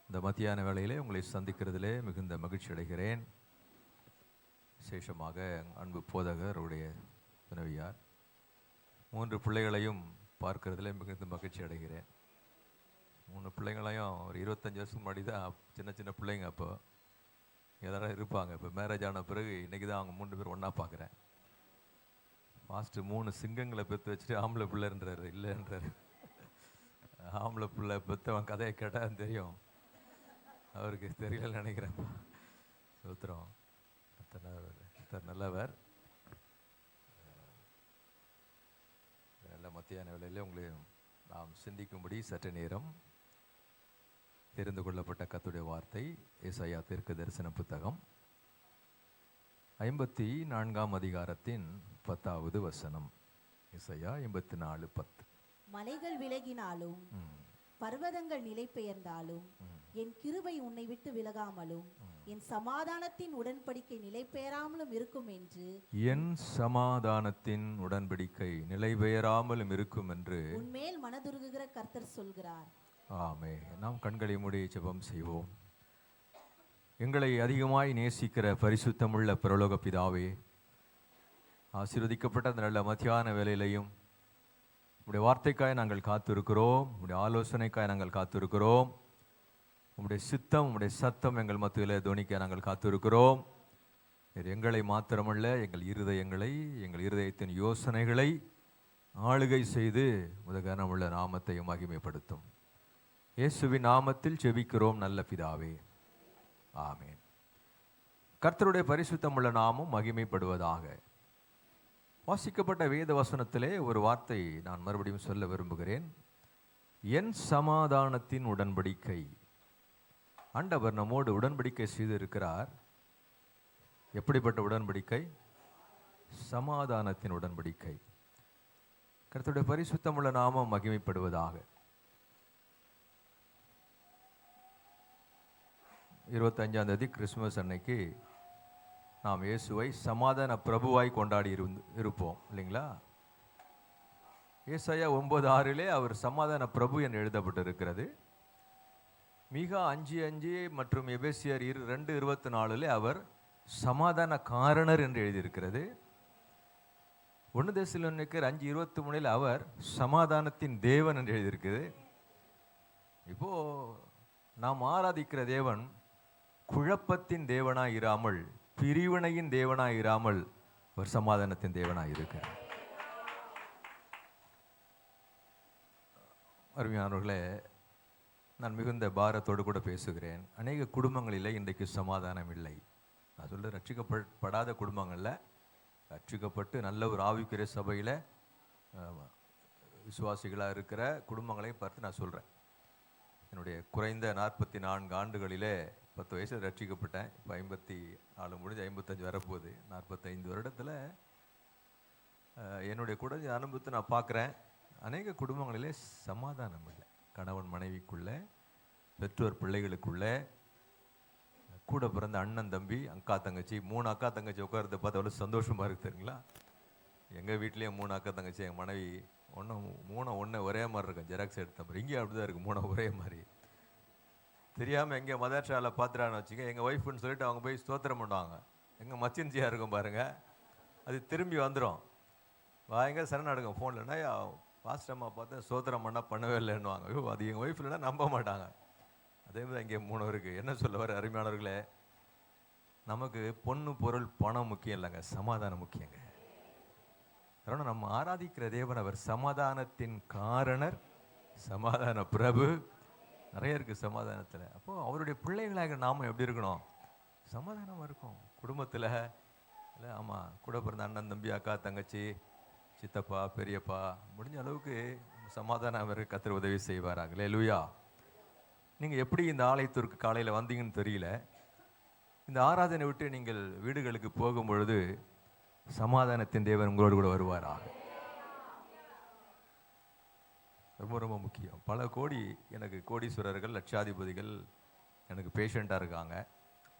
இந்த மத்தியான வேளையிலே உங்களை சந்திக்கிறதிலே மிகுந்த மகிழ்ச்சி அடைகிறேன். விசேஷமாக அன்பு போதகர் அவருடைய துணைவியார் 3 பிள்ளைகளையும் பார்க்கறதிலே மிகுந்த மகிழ்ச்சி அடைகிறேன். 3 பிள்ளைங்களையும் ஒரு 25 வருஷம் முன்னாடி தான் சின்ன சின்ன பிள்ளைங்க அப்போ எதாவது இருப்பாங்க. இப்போ மேரேஜ் ஆன பிறகு இன்றைக்கி தான் அவங்க 3 பேர் ஒன்றா பார்க்குறேன். மாஸ்டர் 3 சிங்கங்களை பெற்று வச்சுட்டு ஆம்பளை பிள்ளைன்றாரு. இல்லைன்றாரு. ஆம்பளை பிள்ளை பெற்றவன் கதையை கேட்டால் தெரியும். அவருக்கு தெரியல நினைக்கிறேன். சோத்திரம். நல்லவர். நல்ல மத்தியான வேளையில் உங்களை நாம் சிந்திக்கும்படி சற்று நேரம் தெரிந்து கொள்ளப்பட்ட கர்த்தருடைய வார்த்தை ஏசாயா தீர்க்க தரிசன புத்தகம் 54ஆம் அதிகாரத்தின் 10வது வசனம். ஏசாயா 54:10. மலைகள் விலகினாலும் பர்வதங்கள் நிலை பெயர்ந்தாலும் என் கிருபை உன்னை விட்டு விலகாமலும் என் சமாதானத்தின் உடன்படிக்கை நிலை பெயராமலும் இருக்கும் என்று, என் சமாதானத்தின் உடன்படிக்கை நிலை பெயராமலும் இருக்கும் என்று உன்மேல் மனதுருகுகிற கர்த்தர் சொல்கிறார். ஆமே. நாம் கண்களை மூடி ஜெபம் செய்வோம். எங்களை அதிகமாய் நேசிக்கிற பரிசுத்தமுள்ள பரலோக பிதாவே, ஆசீர்வதிக்கப்பட்ட அந்த நல்ல மத்தியான வேளையிலையும் உம்முடைய வார்த்தைக்காய் நாங்கள் காத்திருக்கிறோம். உம்முடைய ஆலோசனைக்காய் நாங்கள் காத்திருக்கிறோம். உம்முடைய சித்தம், உம்முடைய சத்தம் எங்கள் மத்தியிலே துணிக்க நாங்கள் காத்திருக்கிறோம். எங்களை மாத்திரமல்ல, எங்கள் இருதயங்களை, எங்கள் இருதயத்தின் யோசனைகளை ஆளுகை செய்து கனமுள்ள நாமத்தை மகிமைப்படுத்தும். இயேசுவின் நாமத்தில் ஜெபிக்கிறோம் நல்ல பிதாவே, ஆமேன். கர்த்தருடைய பரிசுத்தமுள்ள நாமம் மகிமைப்படுவதாக. வாசிக்கப்பட்ட வேத வசனத்திலே ஒரு வார்த்தை நான் மறுபடியும் சொல்ல விரும்புகிறேன். என் சமாதானத்தின் உடன்படிக்கை. ஆண்டவர் நம்மோடு உடன்படிக்கை செய்திருக்கிறார். எப்படிப்பட்ட உடன்படிக்கை? சமாதானத்தின் உடன்படிக்கை. கர்த்தருடைய பரிசுத்தமுள்ள நாமம் மகிமைப்படுவதாக. 25ஆம் தேதி கிறிஸ்துமஸ் அன்னைக்கு நாம் இயேசுவை சமாதான பிரபுவாய் கொண்டாடி இருப்போம் இல்லைங்களா? ஏசாயா 9:6 அவர் சமாதான பிரபு என்று எழுதப்பட்டிருக்கிறது. மீகா 5:5 மற்றும் எபேசியர் 2:24 அவர் சமாதான காரணர் என்று எழுதியிருக்கிறது. 1 தெசலோனிக்கர் 5:23 அவர் சமாதானத்தின் தேவன் என்று எழுதியிருக்கிறது. இப்போ நாம் ஆராதிக்கிற தேவன் குழப்பத்தின் தேவனாய் இராமல், பிரிவினையின் தேவனாய் இராமல், ஒரு சமாதானத்தின் தேவனாய் இருக்கிறார். அருமையானவர்களே, நான் மிகுந்த பாரத்தோடு கூட பேசுகிறேன். அநேக குடும்பங்களிலே இன்றைக்கு சமாதானம் இல்லை. நான் சொல்ல ரட்சிக்கப்படாத குடும்பங்களில், ரட்சிக்கப்பட்டு நல்ல ஒரு ஆவிக்குரிய சபையில் விசுவாசிகளாக இருக்கிற குடும்பங்களை பார்த்து நான் சொல்கிறேன். என்னுடைய குறைந்த 44 ஆண்டுகளிலே 10 வயசில் ரட்சிக்கப்பட்டேன். இப்போ 54 முடிஞ்சு 55 வரப்போகுது. 45 வருடத்தில் என்னுடைய குறைஞ்ச அனுபவத்தை நான் பார்க்குறேன். அநேக குடும்பங்களிலே சமாதானம் இல்லை. கணவன் மனைவிக்குள்ளே, பெற்றோர் பிள்ளைகளுக்குள்ளே, கூட பிறந்த அண்ணன் தம்பி, அக்கா தங்கச்சி, 3 அக்கா தங்கச்சி உட்காரத்தை பார்த்து அவ்வளோ சந்தோஷமாக இருக்குது தெரியுங்களா? எங்கள் வீட்லேயும் 3 அக்கா தங்கச்சி, எங்கள் மனைவி ஒன்று ஒரே மாதிரி இருக்கும். ஜெராக்ஸ் எடுத்த மாதிரி இங்கேயும் அப்படி தான் இருக்குது. 3 ஒரே மாதிரி. தெரியாமல் எங்கே மதர்ஷாவில் பார்த்துறான்னு வச்சுங்க, எங்கள் ஒய்ஃப்னு சொல்லிட்டு அவங்க போய் ஸ்தோத்திரம் பண்ணுவாங்க. எங்கள் மச்சின்சியாக இருக்கும் பாருங்கள், அது திரும்பி வந்துடும். பயங்கர சரணாடுங்க ஃபோன்லன்னா, பாஸ்டம்மா பார்த்தேன் ஸ்தோத்திரம் பண்ணால் பண்ணவே இல்லைன்னுவாங்க. ஐயோ, அது எங்கள் ஒய்ஃப் இல்லைன்னா நம்ப மாட்டாங்க. அதே மாதிரி இங்கே 3 இருக்குது. என்ன சொல்ல வர அருமையானவர்களே, நமக்கு பொண்ணு பொருள் பணம் முக்கியம் இல்லைங்க, சமாதானம் முக்கியங்க. காரணம் நம்ம ஆராதிக்கிற தேவன் அவர் சமாதானத்தின் காரணர், சமாதான பிரபு. நிறைய இருக்குது சமாதானத்தில். அப்போது அவருடைய பிள்ளைகளாக நாம் எப்படி இருக்கணும்? சமாதானமாக இருக்கும் குடும்பத்தில். இல்லை, ஆமாம், கூட பிறந்த அண்ணன் தம்பி, அக்கா தங்கச்சி, சித்தப்பா, பெரியப்பா, முடிஞ்ச அளவுக்கு சமாதானம் அவர் கர்த்தர் உதவி செய்வாராங்க. அல்லேலூயா. நீங்கள் எப்படி இந்த ஆலயத்திற்கு காலையில் வந்தீங்கன்னு தெரியல. இந்த ஆராதனை விட்டு நீங்கள் வீடுகளுக்கு போகும் பொழுது சமாதானத்தின் தேவன் உங்களோடு கூட வருவாராக. ரொம்ப ரொம்ப முக்கியம். பல கோடி எனக்கு கோடீஸ்வரர்கள், லட்சாதிபதிகள் எனக்கு பேஷண்ட்டாக இருக்காங்க.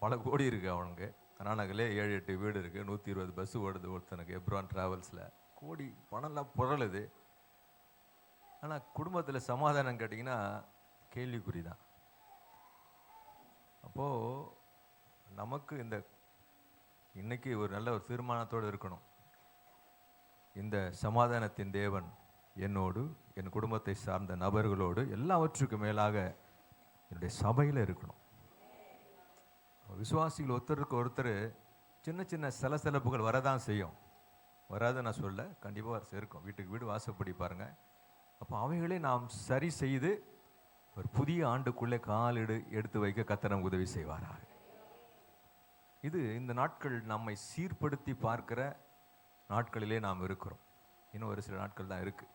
பல கோடி இருக்குது அவனுக்கு. கர்நாடகாவிலே 7-8 வீடு இருக்குது, 120 பஸ்ஸு ஓடுது ஒருத்தனுக்கு, எப்ரான் ட்ராவல்ஸில். கோடி பணம்லாம் புரளுது. ஆனால் குடும்பத்தில் சமாதானம் கேட்டிங்கன்னா கேள்விக்குறி தான். அப்போது நமக்கு இன்னைக்கு ஒரு நல்ல ஒரு தீர்மானத்தோடு இருக்கணும். இந்த சமாதானத்தின் தேவன் என்னோடு, என் குடும்பத்தை சார்ந்த நபர்களோடு, எல்லாவற்றுக்கும் மேலாக என்னுடைய சபையில் இருக்கணும். விசுவாசிகள் ஒருத்தருக்கு ஒருத்தர் சின்ன சின்ன சலசலப்புகள் வரதான் செய்யும். வராது நான் சொல்ல, கண்டிப்பாக இருக்கும். வீட்டுக்கு வீடு வாசப்படி பாருங்கள். அப்போ அவைகளை நாம் சரி செய்து ஒரு புதிய ஆண்டுக்குள்ளே எடுத்து வைக்க கர்த்தர் நமக்கு உதவி செய்வாராக. இது இந்த நாட்கள் நம்மை சீர்படுத்தி பார்க்கிற நாட்களிலே நாம் இருக்கிறோம். இன்னும் ஒரு சில நாட்கள் தான் இருக்கு.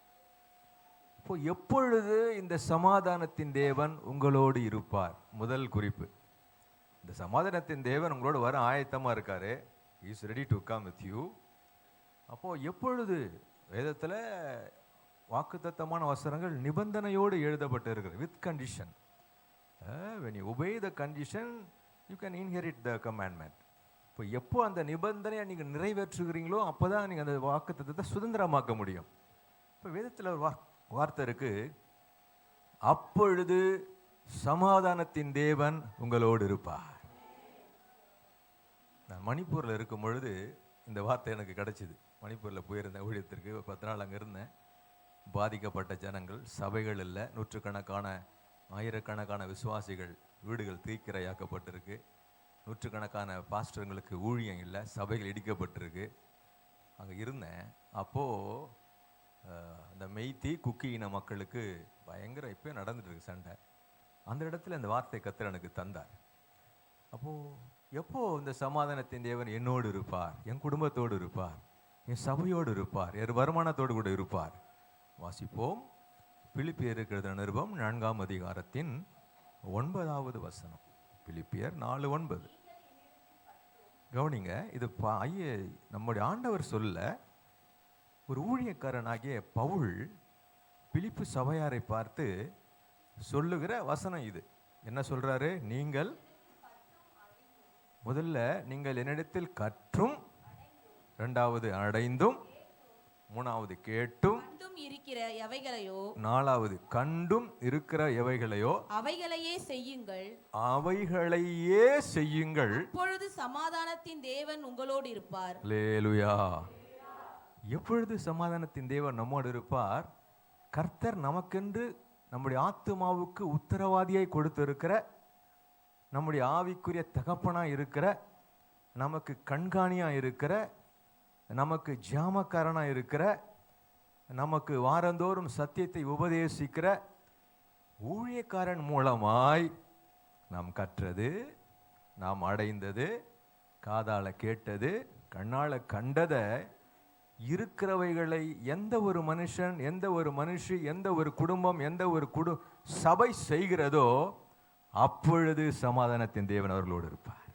இப்போ எப்பொழுது இந்த சமாதானத்தின் தேவன் உங்களோடு இருப்பார்? முதல் குறிப்பு, இந்த சமாதானத்தின் தேவன் உங்களோடு வர ஆயத்தமாக இருக்காரு. He is ready to come with you. அப்போ எப்பொழுது? வேதத்தில் வாக்குத்தத்தமான வசனங்கள் நிபந்தனையோடு எழுதப்பட்டு இருக்கிறது. With condition. when you obey the condition you can inherit the commandment. இப்போ எப்போ அந்த நிபந்தனையை நீங்கள் நிறைவேற்றுகிறீங்களோ அப்போ தான் நீங்கள் அந்த வாக்குத்தத்தத்தை சுதந்திரமாக்க முடியும். இப்போ வேதத்தில் ஒரு வார்த்தை இருக்கு, அப்பொழுது சமாதானத்தின் தேவன் உங்களோடு இருப்பார். நான் மணிப்பூரில் இருக்கும் பொழுது இந்த வார்த்தை எனக்கு கிடைச்சிது. மணிப்பூரில் போயிருந்தேன் ஊழியத்திற்கு. 10 நாள் அங்கே இருந்தேன். பாதிக்கப்பட்ட ஜனங்கள், சபைகள் இல்லை, நூற்றுக்கணக்கான ஆயிரக்கணக்கான விசுவாசிகள், வீடுகள் தீக்கிரையாக்கப்பட்டிருக்கு. நூற்றுக்கணக்கான பாஸ்டர்களுக்கு ஊழியம் இல்லை, சபைகள் இடிக்கப்பட்டிருக்கு. அங்கே இருந்தேன். அப்போது அந்த மெய்த்தி குக்கி இன மக்களுக்கு பயங்கர இப்போ நடந்துட்டு இருக்கு சண்டை. அந்த இடத்துல இந்த வார்த்தை கர்த்தர் எனக்கு தந்தார். அப்போது எப்போ இந்த சமாதானத்தின் தேவன் என்னோடு இருப்பார், என் குடும்பத்தோடு இருப்பார், என் சபையோடு இருப்பார், என் வருமானத்தோடு கூட இருப்பார். வாசிப்போம். பிலிப்பியர் எழுதின நிருபம் 4ஆம் அதிகாரத்தின் 9வது வசனம். பிலிப்பியர் 4:9. கவனிங்க, இது நம்முடைய ஆண்டவர் சொல்ல ஒரு ஊழியக்காரனாகிய பவுல் பிலிப்பு சபையாரை பார்த்து சொல்லுகிற வசனம் இது. என்ன சொல்றாரு? நீங்கள் என்னிடத்தில் கற்றும், 2வது அடைந்தும், 3வது கேட்டும் இருக்கிற எவைகளையோ, 4வது கண்டும் இருக்கிற எவைகளையோ அவைகளையே செய்யுங்கள். அப்பொழுது சமாதானத்தின் தேவன் உங்களோடு இருப்பார். அல்லேலூயா. எப்பொழுது சமாதானத்தின் தேவன் நம்மோடு இருப்பார்? கர்த்தர் நமக்கென்று நம்முடைய ஆத்துமாவுக்கு உத்தரவாதியாய் கொடுத்திருக்கிற, நம்முடைய ஆவிக்குரிய தகப்பனாய் இருக்கிற, நமக்கு கண்காணியா இருக்கிற, நமக்கு ஜாமக்காரனா இருக்கிற, நமக்கு வாரந்தோறும் சத்தியத்தை உபதேசிக்கிற ஊழியக்காரன் மூலமாய் நாம் கற்றது, நாம் அடைந்தது, காதால கேட்டது, கண்ணால கண்டதை, இருக்கிறவைகளை எந்த ஒரு மனுஷன், எந்த ஒரு மனுஷி, எந்த ஒரு குடும்பம், எந்த ஒரு சபை செய்கிறதோ அப்பொழுது சமாதானத்தின் தேவன் அவர்களோடு இருப்பார்.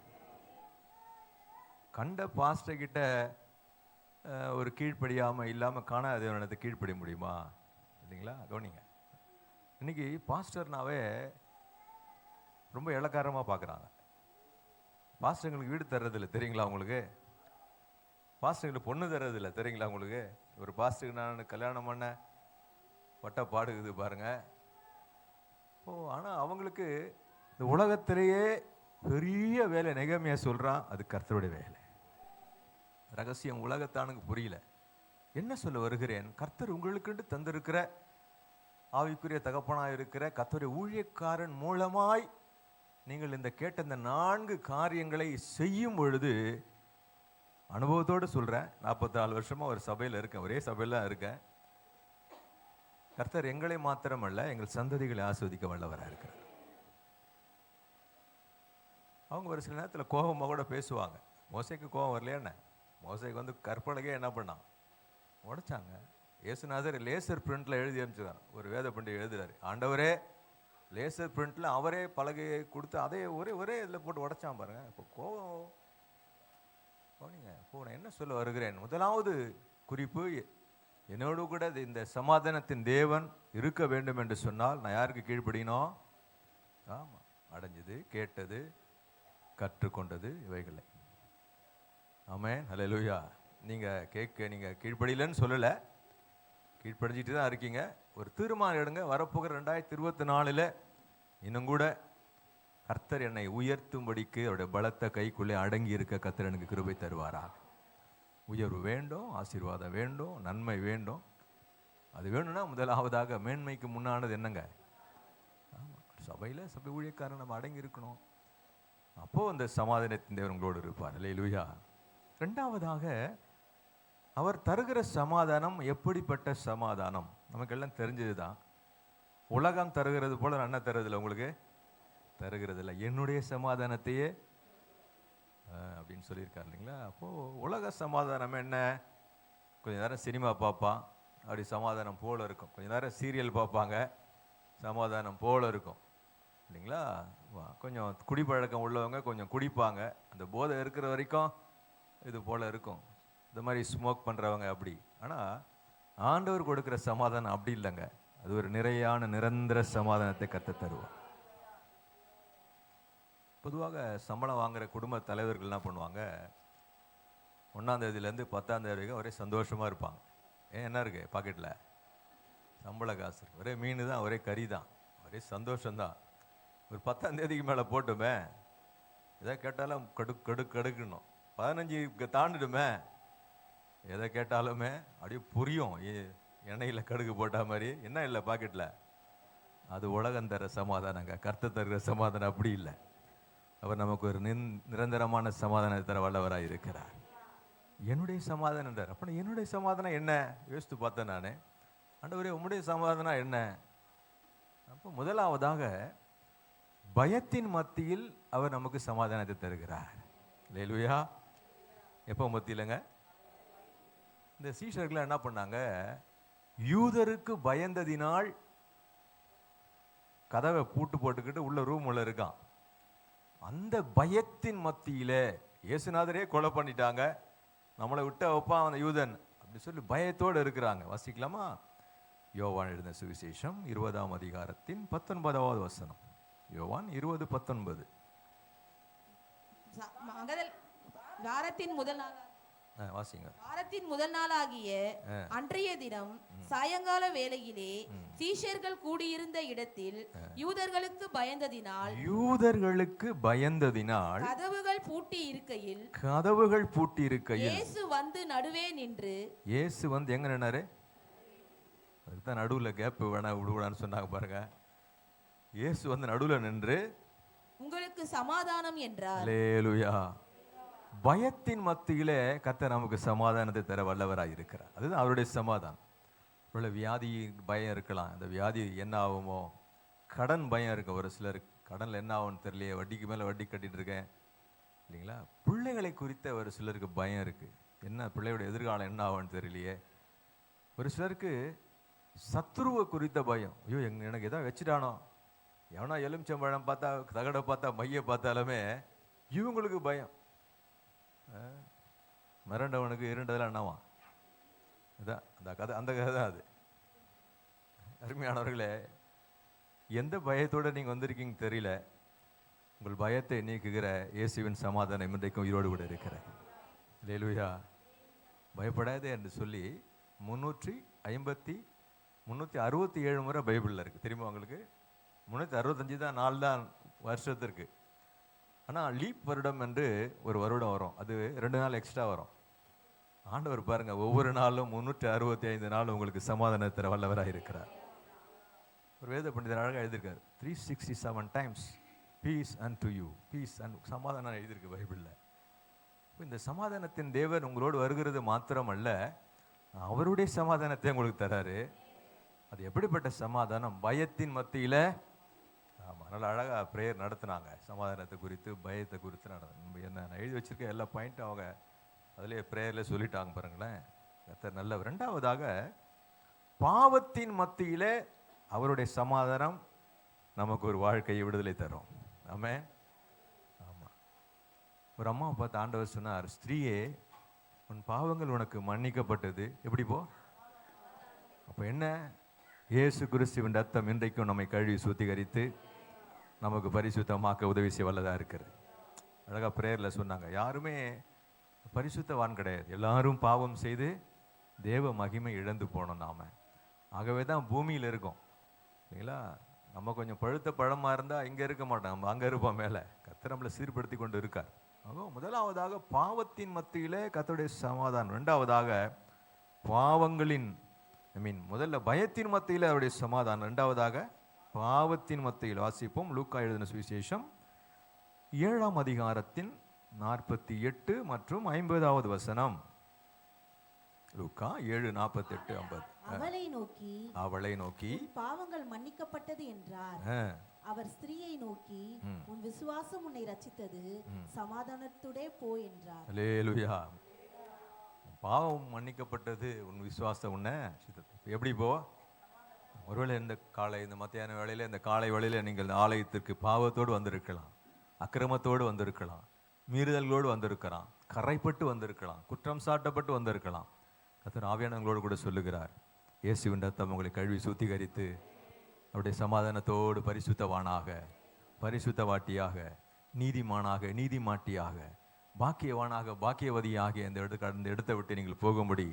கண்ட பாஸ்டர் கிட்ட ஒரு கீழ்ப்படியாமல் இல்லாமல் காணாத தேவனத்தை கீழ்ப்படிய முடியுமா? இல்லைங்களா? கவனிங்க, இன்னைக்கு பாஸ்டர்னாவே ரொம்ப இளக்காரமாக பார்க்குறாங்க. பாஸ்டர்களுக்கு வீடு தர்றதில்லை, தெரியுங்களா உங்களுக்கு? பாஸ்டர்களுக்கு பொண்ணு தர்றதில்லை, தெரியுங்களா உங்களுக்கு? ஒரு பாஸ்டருக்கு நான் கல்யாணம் பண்ண பட்ட பாடுகுது பாருங்க. ஆனால் அவங்களுக்கு இந்த உலகத்திலேயே பெரிய வேலை நெகமையா சொல்கிறான், அது கர்த்தருடைய வேலை. ரகசியம் உலகத்தானுக்கு புரியல. என்ன சொல்ல வருகிறேன்? கர்த்தர் உங்களுக்கு தந்திருக்கிற ஆவிக்குரிய தகப்பனாக இருக்கிற கர்த்தருடைய ஊழியக்காரன் மூலமாய் நீங்கள் இந்த கேட்ட இந்த 4 காரியங்களை செய்யும் பொழுது, அனுபவத்தோடு சொல்கிறேன், 44 வருஷமாக ஒரு சபையில் இருக்கேன், ஒரே சபையில் தான் இருக்கேன். கர்த்தர் எங்களை மாத்திரமல்ல, எங்கள் சந்ததிகளை ஆஸ்வதிக்க வல்லவராக இருக்கிறார். அவங்க ஒரு சில நேரத்தில் கோபமாக கூட பேசுவாங்க. மோசைக்கு கோபம் வரலையா என்ன? மோசைக்கு வந்து கற்பலகையே என்ன பண்ணான்? உடைச்சாங்க. இயேசுநாதர் லேசர் பிரிண்டில் எழுதி அனுப்பிச்சுதான் ஒரு வேத பண்டிகை எழுதுறாரு. ஆண்டவரே லேசர் பிரிண்டில் அவரே பலகையை கொடுத்து அதே ஒரே இதில் போட்டு உடைச்சான் பாருங்க. இப்போ கோபம் கவனிங்க. இப்போ நான் என்ன சொல்ல வருகிறேன்? முதலாவது குறிப்பு, என்னோடு கூட இந்த சமாதானத்தின் தேவன் இருக்க வேண்டும் என்று சொன்னால் நான் யாருக்கு கீழ்ப்படினோம்? ஆமாம், அடைஞ்சது, கேட்டது, கற்றுக்கொண்டது இவைகளை. ஆமென், ஹல்லேலூயா. நீங்கள் கீழ்ப்படியலன்னு சொல்லலை, கீழ்ப்படிஞ்சிட்டு தான் இருக்கீங்க. ஒரு தீர்மானம் எடுங்க, வரப்போகிற 2024 இன்னும் கூட கர்த்தர் என்னை உயர்த்தும்படிக்கு அவருடைய பலத்த கைக்குள்ளே அடங்கி இருக்க கர்த்தர் எனக்கு கிருபை தருவாரா. உயர்வு வேண்டும், ஆசீர்வாதம் வேண்டும், நன்மை வேண்டும். அது வேணும்னா முதலாவதாக மேன்மைக்கு முன்னானது என்னங்க? ஆமாம், சபை ஊழியக்காரன் நம்ம அடங்கி இருக்கணும். அப்போது அந்த சமாதானத்தின் தேவன் உங்களோடு இருப்பார். அல்லேலூயா. 2வதாக, அவர் தருகிற சமாதானம் எப்படிப்பட்ட சமாதானம்? நமக்கெல்லாம் தெரிஞ்சது தான். உலகம் தருகிறது போல நான் என்ன தருறதில்லை, உங்களுக்கு தருகிறதில்ல. என்னுடைய சமாதானத்தையே அப்படின்னு சொல்லியிருக்காரு இல்லைங்களா? அப்போது உலக சமாதானம் என்ன? கொஞ்ச நேரம் சினிமா பார்ப்பான், அப்படி சமாதானம் போல் இருக்கும். கொஞ்ச நேரம் சீரியல் பார்ப்பாங்க, சமாதானம் போல் இருக்கும் இல்லைங்களா? கொஞ்சம் குடிப்பழக்கம் உள்ளவங்க கொஞ்சம் குடிப்பாங்க, அந்த போதை இருக்கிற வரைக்கும் இது போல் இருக்கும். இந்த மாதிரி ஸ்மோக் பண்ணுறவங்க அப்படி. ஆனால் ஆண்டவர் கொடுக்குற சமாதானம் அப்படி இல்லைங்க. அது ஒரு நிறையான நிரந்தர சமாதானத்தை கர்த்தர் தருவார். பொதுவாக சம்பளம் வாங்குகிற குடும்ப தலைவர்கள் என்ன பண்ணுவாங்க? 1ஆம் தேதியிலேருந்து 10ஆம் தேதி வரைக்கும் ஒரே சந்தோஷமாக இருப்பாங்க. என்ன இருக்கு பாக்கெட்டில்? சம்பள காசு, ஒரே மீன் தான், ஒரே கறி தான், ஒரே சந்தோஷம்தான். ஒரு 10ஆம் தேதிக்கு மேலே போட்டுமே, எதை கேட்டாலும் கடுக்கணும். 15 தாண்டிடுமே, எதை கேட்டாலுமே அப்படியே புரியும். எண்ணெயில் கடுகு போட்ட மாதிரி. என்ன இல்லை பாக்கெட்டில்? அது உலகம் தர சமாதானங்க. கர்த்தர் தருகிற சமாதானம் அப்படி இல்லை. அவர் நமக்கு ஒரு நிரந்தரமான சமாதானத்தை தர வல்லவராக இருக்கிறார். என்னுடைய சமாதானம் என்றார். அப்போ என்னுடைய சமாதானம் என்ன யோசித்து பார்த்தேன் நான். ஆண்டவரே உம்முடைய சமாதானம் என்ன? அப்போ முதலாவதாக பயத்தின் மத்தியில் அவர் நமக்கு சமாதானத்தை தருகிறார். அல்லேலூயா. எப்போ மத்தியிலங்க? இந்த சீஷர்கள் என்ன பண்ணாங்க? யூதருக்கு பயந்ததினால் கதவை பூட்டு போட்டுக்கிட்டு உள்ள ரூம் உள்ள இருக்கான். அந்த பயத்தின் மத்தியில இயேசுநாதரே கொலை பண்ணிட்டாங்க, நம்மளை விட்ட வைப்பான் அந்த யூதன் அப்படி சொல்லி பயத்தோடு இருக்கிறாங்க. வாசிக்கலாமா? யோவான் எழுதின சுவிசேஷம் 20ஆம் அதிகாரத்தின் 19வது வசனம். யோவான் 20:19. வாரத்தின் முதல் நாள் வாசிங்க. வாரத்தின் முதல் நாளாகிய அன்றைய தினம் சாயங்கால வேளையிலே சீஷர்கள் கூடியிருந்த இடத்தில் யூதர்களுக்கு பயந்ததினால் கதவுகள் பூட்டி இருக்கையில் இயேசு வந்து நடுவே நின்று. இயேசு வந்து எங்க நின்னாரு? அதுதான் நடுவுல கேப் வேணா விடுவான்னு சொன்னாங்க பாருங்க. இயேசு வந்து நடுவுல நின்று உங்களுக்கு சமாதானம் என்றார். அல்லேலூயா. பயத்தின் மத்தியிலே கர்த்தர் நமக்கு சமாதானத்தை தர வல்லவராக இருக்கிறார். அதுதான் அவருடைய சமாதானம். இவ்வளோ வியாதி பயம் இருக்கலாம், இந்த வியாதி என்ன ஆகுமோ, கடன் பயம் இருக்கு. ஒரு சிலருக்கு கடனில் என்ன ஆகும்னு தெரியலையே, வட்டிக்கு மேலே வட்டி கட்டிட்டு இருக்கேன் இல்லைங்களா. பிள்ளைகளை குறித்த ஒரு சிலருக்கு பயம் இருக்கு, என்ன பிள்ளையோட எதிர்காலம் என்ன ஆகும்னு தெரியலையே. ஒரு சிலருக்கு சத்ருவை குறித்த பயம், ஐயோ எனக்கு எதாவது வச்சுட்டானோ, எவனா எலுமிச்சம்பழம் பார்த்தா தகடை பார்த்தா மைய பார்த்தாலுமே இவங்களுக்கு பயம். மிரண்டவனுக்கு இருண்டதெல்லாம் என்னவா? இதான் அந்த கதை தான் அது. அருமையானவர்களே, எந்த பயத்தோடு நீங்கள் வந்திருக்கீங்க தெரியல. உங்கள் பயத்தை நீக்குகிற இயேசுவின் சமாதானம் இன்றைக்கும் உயிரோடு கூட இருக்கிற. அல்லேலூயா. பயப்படாதே என்று சொல்லி 367 முறை பைபிளில் இருக்குது. தெரியுமா உங்களுக்கு? 365 தான் நாள் தான் வருஷத்திற்கு. ஆனால் லீப் வருடம் என்று ஒரு வருடம் வரும், அது 2 நாள் எக்ஸ்ட்ரா வரும். ஆண்டவர் பாருங்க, ஒவ்வொரு நாளும் 365 நாள் உங்களுக்கு சமாதானத்தை வல்லவராக இருக்கிறார். ஒரு வேத பண்டிதர் அழகாக எழுதியிருக்கார், 367 times peace and to you, peace and சமாதானம் எழுதியிருக்கு பைபிளில். இந்த சமாதானத்தின் தேவன் உங்களோடு வருகிறது மாத்திரமல்ல, அவருடைய சமாதானத்தை உங்களுக்கு தராரு. அது எப்படிப்பட்ட சமாதானம்? பயத்தின் மத்தியில். ஆமாம், நல்லா அழகாக ப்ரேயர் நடத்துனாங்க. சமாதானத்தை குறித்து பயத்தை குறித்து என்ன நான் எழுதி வச்சிருக்க எல்லா பாயிண்ட்டும் அவங்க அதிலே ப்ரேயரில் சொல்லிட்டாங்க பாருங்களேன். கர்த்தர் நல்லவர். ரெண்டாவதாக, பாவத்தின் மத்தியில் அவருடைய சமாதானம் நமக்கு ஒரு வாழ்க்கையை விடுதலை தரும். ஆமென். ஆமாம், ஒரு அம்மாவை பார்த்து ஆண்டவர் சொன்னார், ஸ்திரீயே உன் பாவங்கள் உனக்கு மன்னிக்கப்பட்டது. எப்படி போ? அப்போ என்ன? இயேசு கிறிஸ்துவின் ரத்தம் இன்றைக்கும் நம்மை கழுவி சுத்திகரித்து நமக்கு பரிசுத்தமாக்க உதவி செய்ய வல்லதாக இருக்கிறது. அழகாக ப்ரேயரில் சொன்னாங்க, யாருமே பரிசுத்தவான் கிடையாது, எல்லாரும் பாவம் செய்து தேவ மகிமை இழந்து போனோம் நாம. ஆகவே தான் பூமியில் இருக்கோம் இல்லைங்களா. நம்ம கொஞ்சம் பழுத்த பழமாக இருந்தால் இங்கே இருக்க மாட்டோம், நம்ம அங்கே இருப்போம் மேலே. கர்த்தர் நம்மளை சீர்படுத்தி கொண்டு இருக்கார். முதலாவதாக பாவத்தின் மத்தியிலே கர்த்தருடைய சமாதானம். ரெண்டாவதாக பாவங்களின் முதல்ல பயத்தின் மத்தியில் அவருடைய சமாதானம். ரெண்டாவதாக பாவத்தின் மத்தியில். வாசிப்போம் லூக்கா எழுதின சுவிசேஷம் 7ஆம் அதிகாரத்தின் 48 மற்றும் 50வது வசனம். லூக்கா 7:48-50. அவளை நோக்கி பாவங்கள் மன்னிக்கப்பட்டது என்றார். அவர் ஸ்திரீயை நோக்கி, உன் விசுவாசம் உன்னை ரட்சித்தது, சமாதானத்துடே போ என்றார். அல்லேலூயா. பாவம் மன்னிக்கப்பட்டது, உன் விசுவாசம் உன்னை எப்படி போ? ஒருவேளை இந்த மத்தியான வேளையில், இந்த காலை வேளையில் நீங்கள் இந்த ஆலயத்திற்கு பாவத்தோடு வந்திருக்கலாம், அக்கிரமத்தோடு வந்திருக்கலாம், மீறுதல்களோடு வந்திருக்கலாம், கரைப்பட்டு வந்திருக்கலாம், குற்றம் சாட்டப்பட்டு வந்திருக்கலாம். கர்த்தர் ஆவியானவங்களோடு கூட சொல்லுகிறார், இயேசுவின் ரத்தம் உங்களை கழுவி சுத்திகரித்து அவருடைய சமாதானத்தோடு பரிசுத்தவானாக, பரிசுத்தவாட்டியாக, நீதிமானாக, நீதிமாட்டியாக, பாக்கியவானாக, பாக்கியவதியாக இந்த இடத்தை விட்டு நீங்கள் போகும்படி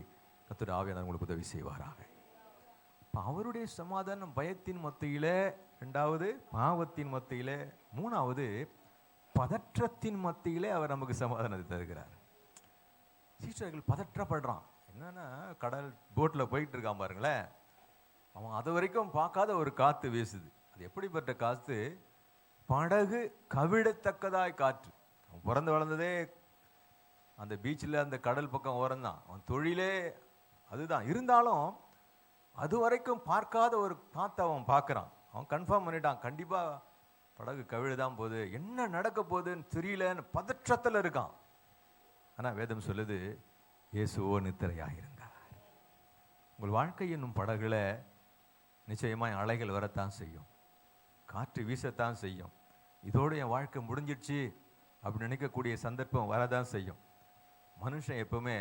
கர்த்தர் ஆவியானவர் உங்களுக்கு உதவி செய்வாராக. அவருடைய சமாதானம் பயத்தின் மத்தியிலே, இரண்டாவது பாவத்தின் மத்தியிலே, மூணாவது பதற்றத்தின் மத்தியிலே அவர் நமக்கு சமாதானத்தை தருகிறார். சீஷர்கள் பதற்றப்படுறான். என்னன்னா, கடல் போட்டில் போயிட்டு இருக்கான் பாருங்களேன். அவன் அது வரைக்கும் பார்க்காத ஒரு காற்று வீசுது. அது எப்படிப்பட்ட காற்று? படகு கவிழத்தக்கதாய் காற்று. அவன் பிறந்து வளர்ந்ததே அந்த பீச்சில் அந்த கடல் பக்கம் ஓரம்தான். அவன் தொழிலே அதுதான். இருந்தாலும் அது வரைக்கும் பார்க்காத ஒரு காற்றை அவன் பார்க்குறான். அவன் கன்ஃபார்ம் பண்ணிட்டான், கண்டிப்பாக படகு கவிழ்தான் போகுது, என்ன நடக்க போகுதுன்னு தெரியலன்னு பதற்றத்தில் இருக்கான். ஆனால் வேதம் சொல்லுது, இயேசுவோ நித்திரையாக இருந்தார். உங்கள் வாழ்க்கை என்னும் படகுல நிச்சயமாக அலைகள் வரத்தான் செய்யும், காற்று வீசத்தான் செய்யும். இதோடு என் வாழ்க்கை முடிஞ்சிடுச்சு அப்படின்னு நினைக்கக்கூடிய சந்தர்ப்பம் வரதான் செய்யும். மனுஷன் எப்பவுமே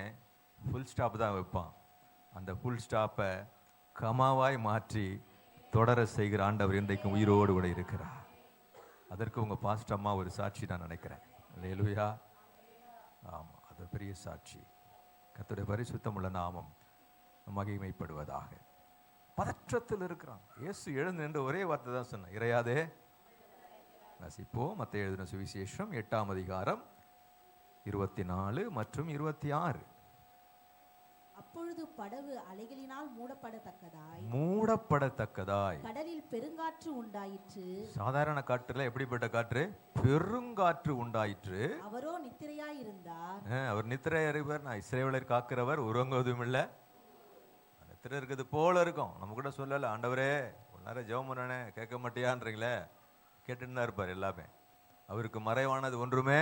ஃபுல் ஸ்டாப் தான் வைப்பான். அந்த ஃபுல் ஸ்டாப்பை கமாவாய் மாற்றி தொடர செய்கிற ஆண்டவர் இன்றைக்கும் உயிரோடு கூட இருக்கிறார். அதற்கு உங்கள் பாஸ்டர் அம்மா ஒரு சாட்சி நான் நினைக்கிறேன். அல்லேலூயா. ஆமாம், அது பெரிய சாட்சி. கர்த்தருடைய பரிசுத்தமுள்ள நாமம் மகிமைப்படுவதாக. பதற்றத்தில் இருக்கிறான். இயேசு எழுந்து நின்று ஒரே வார்த்தை தான் சொன்னான், இறையாதே. வாசிப்போம். மத்தேயு எழுதின சுவிசேஷம் 8ஆம் அதிகாரம் 24 மற்றும் 26. அப்பொழுது படகு அலைகளினால் மூடப்படத்தக்கதாய் கடலில் பெருங்காற்று உண்டாயிற்று. சாதாரண காற்றுல எப்படிப்பட்ட காற்று? பெருங்காற்று உண்டாயிற்று. அவரோ நித்திரையாயிருந்தார். அவர் நித்திரையா இருப்பார். நான் இஸ்ரவேலர் காக்கிறவர், உறங்குவதும் இல்லை. நித்திரை இருக்கிறது போல இருக்கும். நம்ம கூட சொல்லல, ஆண்டவரே ஒரு நேரம் ஜெபம் பண்ணனே கேட்க மாட்டியான்றீங்களே, கேட்டுன்னு தான் இருப்பார் எல்லாமே. அவருக்கு மறைவானது ஒன்றுமே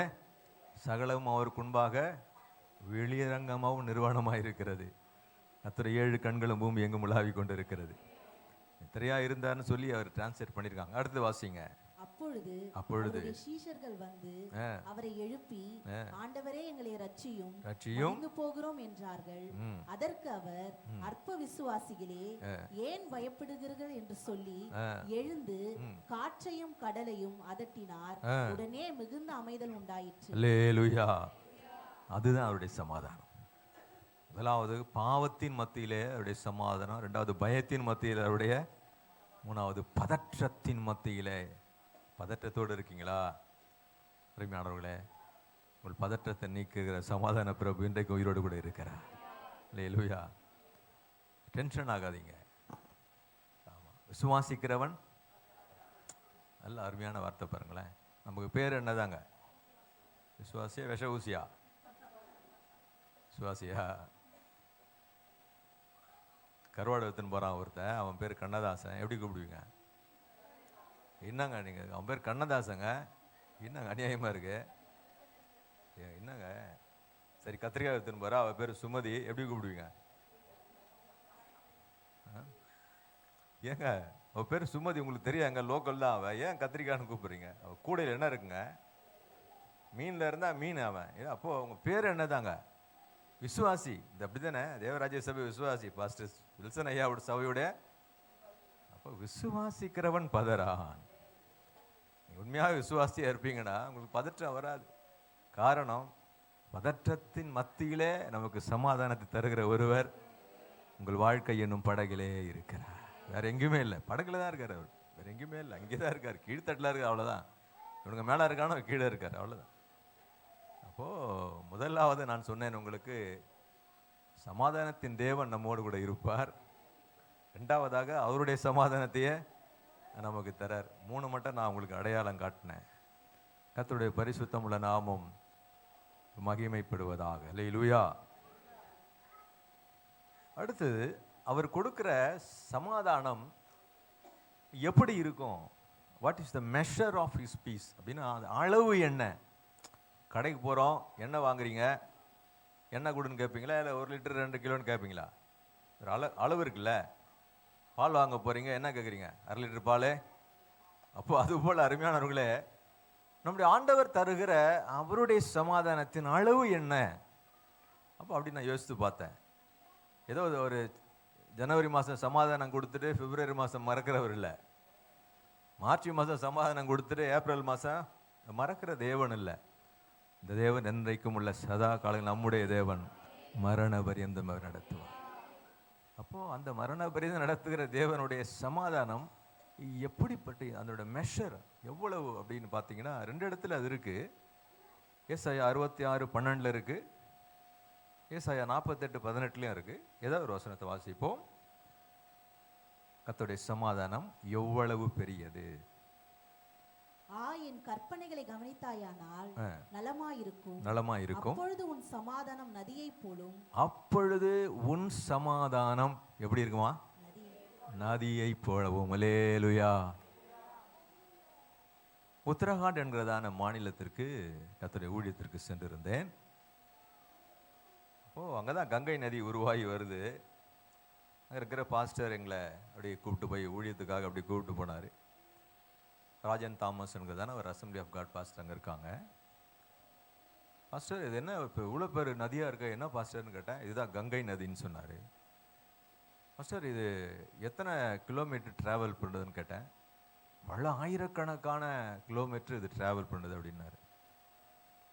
சகலமும் அவருக்கு முன்பாக வெளியரங்கமாகவும் நிர்வாணமாக இருக்கிறது. கர்த்தர் 7 கண்களும் பூமி எங்கும் உலாவி கொண்டு இருக்கிறது. நித்திரையா இருந்தார்னு சொல்லி அவர் டிரான்ஸ்லேட் பண்ணியிருக்காங்க. அடுத்து வாசிங்க. அப்பொழுது அவருடைய சீஷர்கள் வந்து அவரை எழுப்பி, ஆண்டவரே எங்களை ரட்சியும் மரித்து போகிறோம் என்றார்கள். அதற்கு அவர், அற்ப விசுவாசிகளே, ஏன் பயப்படுகிறீர்கள் என்று சொல்லி எழுந்து காற்றையும் கடலையும் அதட்டினார். உடனே மிகுந்த அமைதல் உண்டாயிற்று. அல்லேலூயா. அதுதான் அவருடைய சமாதானம். முதலாவது பாவத்தின் மத்தியிலே அவருடைய சமாதானம், ரெண்டாவது பயத்தின் மத்தியில் அவருடைய, மூணாவது பதற்றத்தின் மத்தியிலே. பதற்றத்தோடு இருக்கீங்களா அருமையானவர்களே? உங்கள் பதற்றத்தை நீக்குகிற சமாதான பிரபு இன்றைக்கு உயிரோடு கூட இருக்கிறார். அல்லேலூயா. டென்ஷன் ஆகாதீங்க. ஆமாம், விசுவாசிக்கிறவன். நல்ல அருமையான வார்த்தை பாருங்களேன். நமக்கு பேர் என்னதாங்க? விசுவாசியா விஷ ஊசியா? விசுவாசியா? கருவாடு எடுத்துன்னு போகிறான் ஒருத்தன், அவன் பேர் கண்ணதாசன். எப்படி கூப்பிடுவீங்க? என்னங்க நீங்கள், அவன் பேர் கண்ணதாசங்க, என்னங்க அநியாயமாக இருக்கு, என்னங்க? சரி, கத்திரிக்காய் எடுத்துன்னு போகிறா, அவள் பேர் சுமதி, எப்படி கூப்பிடுவீங்க? ஏங்க அவள் பேர் சுமதி, உங்களுக்கு தெரியாங்க, லோக்கல் தான் அவன், ஏன் கத்திரிக்காய்னு கூப்பிட்றீங்க? அவள் கூடையில் என்ன இருக்குங்க? மீனில் இருந்தால் மீன் அவன். அப்போது அவங்க பேர் என்னதாங்க? விசுவாசி. இது அப்படி தானே? தேவராஜ்ய சபை விசுவாசி, பாஸ்டர் வில்சன் ஐயாவோட சபையோட. அப்போ விசுவாசிக்கிறவன் பதறான். உண்மையாக விசுவாசியாக இருப்பீங்கன்னா உங்களுக்கு பதற்றம் வராது. காரணம், பதற்றத்தின் மத்தியிலே நமக்கு சமாதானத்தை தருகிற ஒருவர் உங்கள் வாழ்க்கை என்னும் படகிலே இருக்கிறார். வேற எங்கேயுமே இல்லை, படகுல தான் இருக்கார் அவர், வேற எங்கேயுமே இல்லை. அங்கே தான் இருக்கார், கீழ்த்தட்டில் இருக்கார், அவ்வளோதான். இவனுங்க மேலே இருக்கானோ கீழே இருக்கார், அவ்வளோதான். அப்போது முதலாவது நான் சொன்னேன் உங்களுக்கு, சமாதானத்தின் தேவன் நம்மோடு கூட இருப்பார். ரெண்டாவதாக அவருடைய சமாதானத்தையே நமக்கு தரார். 3 மட்டும் நான் உங்களுக்கு அடையாளம் காட்டினேன். கர்த்தருடைய பரிசுத்தம் உள்ள நாமம் மகிமைப்படுவதாக. அல்லேலூயா. அடுத்தது, அவர் கொடுக்கிற சமாதானம் எப்படி இருக்கும்? What is the measure of his peace அப்படின்னா, அளவு என்ன? கடைக்கு போகிறோம், எண்ணெய் வாங்குறீங்க, எண்ணெய் கொடுன்னு கேட்பீங்களா, இல்லை 1 லிட்டர் 2 கிலோன்னு கேட்பீங்களா? ஒரு அளவு இருக்குல்ல. பால் வாங்க போகிறீங்க, என்ன கேட்குறீங்க? 1/2 லிட்டர் பால். அப்போ அதுபோல் அருமையானவர்களே, நம்முடைய ஆண்டவர் தருகிற அவருடைய சமாதானத்தின் அளவு என்ன? அப்போ அப்படி நான் யோசித்து பார்த்தேன். ஏதோ ஒரு ஜனவரி மாதம் சமாதானம் கொடுத்துட்டு பிப்ரவரி மாதம் மறக்கிறவர் இல்லை, மார்ச் மாதம் சமாதானம் கொடுத்துட்டு ஏப்ரல் மாதம் மறக்கிற தேவன் இல்லை. இந்த தேவன் என்றைக்கும் உள்ள சதா காலங்கள் நம்முடைய தேவன் மரண பரியந்தம் அவர் நடத்துவார். அப்போது அந்த மரண பரியந்தம் நடத்துகிற தேவனுடைய சமாதானம் எப்படிப்பட்ட, அதோட மெஷர் எவ்வளவு அப்படின்னு பார்த்தீங்கன்னா 2 இடத்துல அது இருக்குது. ஏசாயா 66:12 இருக்குது, ஏசாயா 48:18 இருக்குது. ஏதாவது ஒரு வசனத்தை வாசிப்போம். கர்த்தருடைய சமாதானம் எவ்வளவு பெரியது. என் கற்பனைகளை கவனித்தாயானால் நலமாயிருக்கும். நலமாயிருக்கும். அப்பொழுது உன் சமாதானம் நதியைப் போலும். அப்பொழுது உன் சமாதானம் எப்படி இருக்குமா? நதியை போலவும். அல்லேலூயா. உத்தரகாண்ட் என்கிறதான மாநிலத்திற்கு கர்த்தருடைய ஊழியத்திற்கு சென்றிருந்தேன். அங்கதான் கங்கை நதி உருவாகி வருது. அங்கே இருக்கிற பாஸ்டர் எங்களை அப்படியே கூப்பிட்டு போய் ஊழியத்துக்காக அப்படி கூப்பிட்டு போனார். ராஜன் தாமஸ் என்கிறதான ஒரு அசம்பிளி ஆஃப் காட் பாஸ்டர் அங்கே இருக்காங்க. பாஸ்டர் இது என்ன இப்போ இவ்வளோ பேர் நதியாக இருக்க, என்ன பாஸ்டர்னு கேட்டேன். இதுதான் கங்கை நதின்னு சொன்னார். பாஸ்டர் இது எத்தனை கிலோமீட்டர் ட்ராவல் பண்ணுறதுன்னு கேட்டேன். பல ஆயிரக்கணக்கான கிலோமீட்டர் இது ட்ராவல் பண்ணுது அப்படின்னாரு.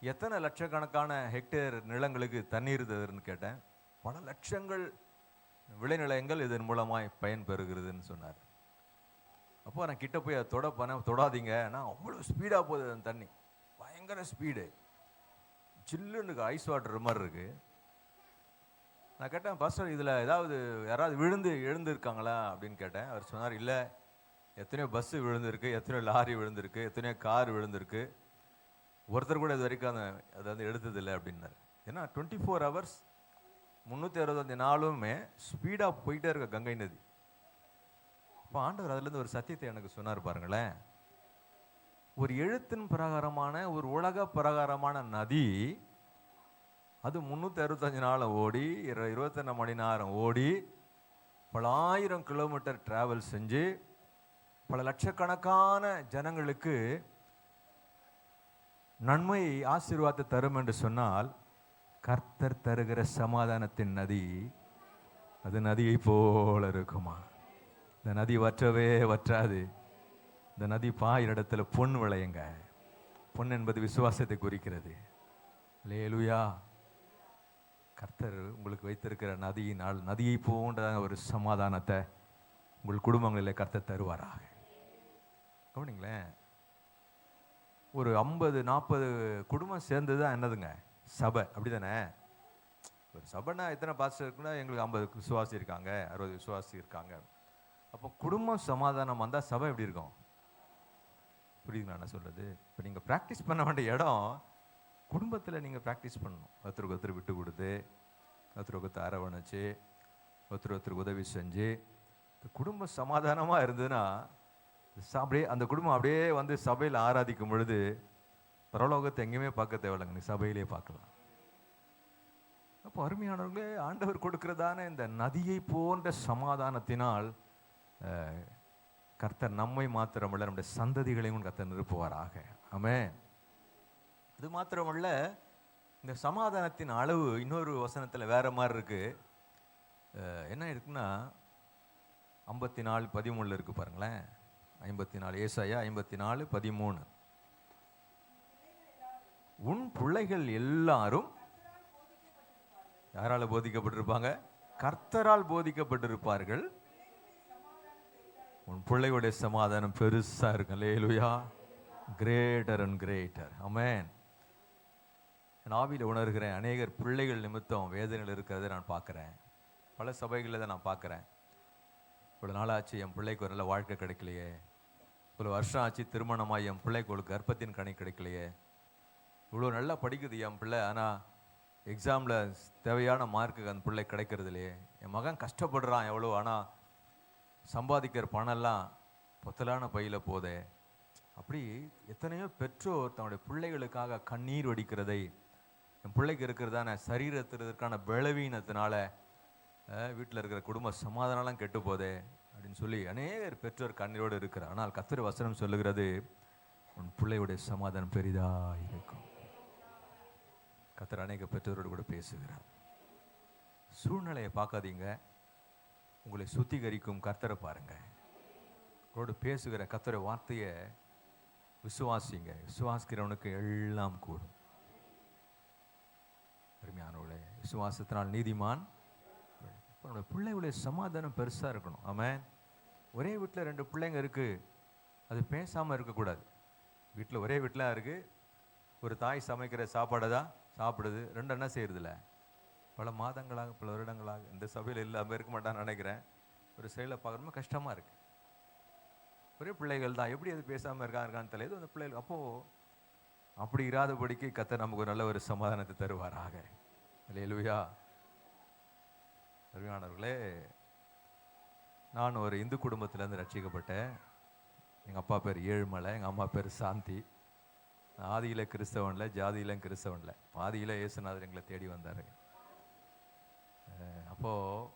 எத்தனை லட்சக்கணக்கான ஹெக்டேர் நிலங்களுக்கு தண்ணீர் தருதுன்னு கேட்டேன். பல லட்சங்கள் விளைநிலங்கள் இதன் மூலமாய் பயன் பெறுகிறதுன்னு சொன்னார். அப்போ நான் கிட்ட போய் அதை தொடாதீங்க, ஆனால் அவ்வளோ ஸ்பீடாக போகுது அந்த தண்ணி, பயங்கர ஸ்பீடு, சில்லுன்னு ஐஸ் வாட்டர் மாதிரி இருக்கு. நான் கேட்டேன், பாஸ்டர் இதில் ஏதாவது யாராவது எழுந்திருக்காங்களா அப்படின்னு கேட்டேன். அவர் சொன்னார், இல்லை, எத்தனையோ பஸ்ஸு விழுந்திருக்கு, எத்தனையோ லாரி விழுந்திருக்கு, எத்தனையோ கார் விழுந்திருக்கு, ஒருத்தர் கூட இது வரைக்கும் அதை எடுத்ததில்லை அப்படின்னாரு. ஏன்னா 24 hours 365 நாளுமே ஸ்பீடாக போயிட்டே இருக்க கங்கை நதி. இப்போ ஆண்டவர் அதுலேருந்து ஒரு சத்தியத்தை எனக்கு சொன்னார் பாருங்களேன். ஒரு எழுத்தின் பிரகாரமான ஒரு உலக பிரகாரமான நதி அது 365 நாள் ஓடி 24 மணி நேரம் ஓடி பல ஆயிரம் கிலோமீட்டர் டிராவல் செஞ்சு பல லட்சக்கணக்கான ஜனங்களுக்கு நன்மை ஆசீர்வாதத்தை தரும் என்று சொன்னால், கர்த்தர் தருகிற சமாதானத்தின் நதி அது நதியை போல இருக்குமா? இந்த நதி வற்றவே வற்றாது. இந்த நதி பாயிர இடத்துல பொன் விளையுங்க. பொன் என்பது விசுவாசத்தை குறிக்கிறது. அல்லேலூயா. கர்த்தர் உங்களுக்கு வைத்திருக்கிற நதியை போன்ற ஒரு சமாதானத்தை உங்கள் குடும்பங்களில் கர்த்தர் தருவாராக. கவனிங்களேன், ஒரு 50-40 குடும்பம் சேர்ந்து தான் என்னதுங்க சபை, அப்படி தானே? ஒரு சபைனா எத்தனை பாஸ்டர் இருக்குன்னா எங்களுக்கு 50 விசுவாசி இருக்காங்க, 60 விசுவாசி இருக்காங்க. அப்போ குடும்பம் சமாதானம் வந்தால் சபை எப்படி இருக்கும்? புரியுதுங்களா நான் சொல்கிறது? இப்போ நீங்கள் ப்ராக்டிஸ் பண்ண வேண்டிய இடம் குடும்பத்தில் நீங்கள் ப்ராக்டிஸ் பண்ணணும். ஒருத்தருக்கு ஒருத்தர் விட்டு கொடுத்து, ஒருத்தருக்கு ஒருத்தர் அரவணைச்சு, ஒருத்தருக்கு உதவி செஞ்சு குடும்பம் சமாதானமாக இருந்ததுன்னா அப்படியே அந்த குடும்பம் அப்படியே சபையில் ஆராதிக்கும் பொழுது பரலோகத்தை எங்கேயுமே பார்க்க தேவையில்லைங்க, நீ சபையிலே பார்க்கலாம். அப்போ அருமையானவர்களே, ஆண்டவர் கொடுக்கிறதான இந்த நதியை போன்ற சமாதானத்தினால் கர்த்தர் நம்மை மாத்திரமல்ல நம்முடைய சந்ததிகளையும் கர்த்தர் நிரப்புவாராக. ஆமென். இது மாத்திரமல்ல, இந்த சமாதானத்தின் அளவு இன்னொரு வசனத்தில் வேற மாதிரி இருக்கு. என்ன இருக்குன்னா 54:13 இருக்கு பாருங்களேன். 54 ஏசாயா 54:13. உன் பிள்ளைகள் எல்லாரும் யாரால போதிக்கப்பட்டிருப்பாங்க? கர்த்தரால் போதிக்கப்பட்டிருப்பார்கள். உன் பிள்ளைகளுடைய சமாதானம் பெருசா இருக்கு. Hallelujah. Greater and greater. Amen. நான் ஆவியில் உணர்கிறேன், அநேகர் பிள்ளைகள் நிமித்தம் வேதனையில் இருக்கிறத நான் பார்க்குறேன். பல சபைகளில் தான் நான் பார்க்குறேன். இவ்வளோ நாளாச்சு என் பிள்ளைக்கு ஒரு நல்ல வாழ்க்கை கிடைக்கலையே, இவ்வளோ வருஷம் ஆச்சு திருமணமாக என் பிள்ளைக்கு ஒரு கர்ப்பத்தின் கனி கிடைக்கலையே, இவ்வளோ நல்லா படிக்குது என் பிள்ளை, ஆனால் எக்ஸாமில் தேவையான மார்க்குக்கு அந்த பிள்ளை கிடைக்கிறது இல்லையே, என் மகன் கஷ்டப்படுறான் எவ்வளோ, ஆனால் சம்பாதிக்கிற பணம்லாம் பொத்தலான பையில் போதே. அப்படி எத்தனையோ பெற்றோர் தன்னுடைய பிள்ளைகளுக்காக கண்ணீர் வடிக்கிறதை, என் பிள்ளைக்கு இருக்கிறதான சரீரத்திற்கான பலவீனத்தினால வீட்டில் இருக்கிற குடும்ப சமாதானம்லாம் கெட்டு போதே அப்படின்னு சொல்லி அநேகர் பெற்றோர் கண்ணீரோடு இருக்கிறார். ஆனால் கர்த்தர் வசனம் சொல்லுகிறது, உன் பிள்ளையுடைய சமாதானம் பெரிதாக இருக்கும். கர்த்தர் அநேக பெற்றோரோடு கூட பேசுகிறார். சூழ்நிலையை பார்க்காதீங்க, உங்களை சுத்திகரிக்கும் கர்த்தரை பாருங்க. உங்களோடு பேசுகிற கர்த்தரை வார்த்தையை விசுவாசிங்க. விசுவாசிக்கிறவனுக்கு எல்லாம் கூடும். அருமையானவர்களே, விசுவாசத்தினால் நீதிமான். நம்மளுடைய பிள்ளைகளுடைய சமாதானம் பெருசாக இருக்கணும். ஆமென். ஒரே வீட்டில் 2 பிள்ளைங்க இருக்குது, அது பேசாமல் இருக்கக்கூடாது. வீட்டில் ஒரே வீட்டில் இருக்குது, ஒரு தாய் சமைக்கிற சாப்பாடை தான் சாப்பிடுது, 2 என்ன செய்யறதில்ல. பல மாதங்களாக பல வருடங்களாக இந்த சபையில் இல்லாமல் இருக்க மாட்டான்னு நினைக்கிறேன். ஒரு செயலை பார்க்கணுமா கஷ்டமாக இருக்குது. ஒரே பிள்ளைகள் தான், எப்படி அது பேசாமல் இருக்கான்னு தெரியல. அந்த பிள்ளைகள் அப்போது அப்படி இராதபடிக்கு கர்த்தர் நமக்கு ஒரு நல்ல ஒரு சமாதானத்தை தருவாராக. அல்லேலூயா. அருமையானவர்களே, நான் ஒரு இந்து குடும்பத்திலேருந்து ரட்சிக்கப்பட்டேன். எங்கள் அப்பா பேர் ஏழுமலை, எங்கள் அம்மா பேர் சாந்தி. ஆதியில் கிறிஸ்தவனில், ஜாதியிலும் கிறிஸ்தவனில். ஆதியில் இயேசுநாதர் எங்களை தேடி வந்தார். அப்போது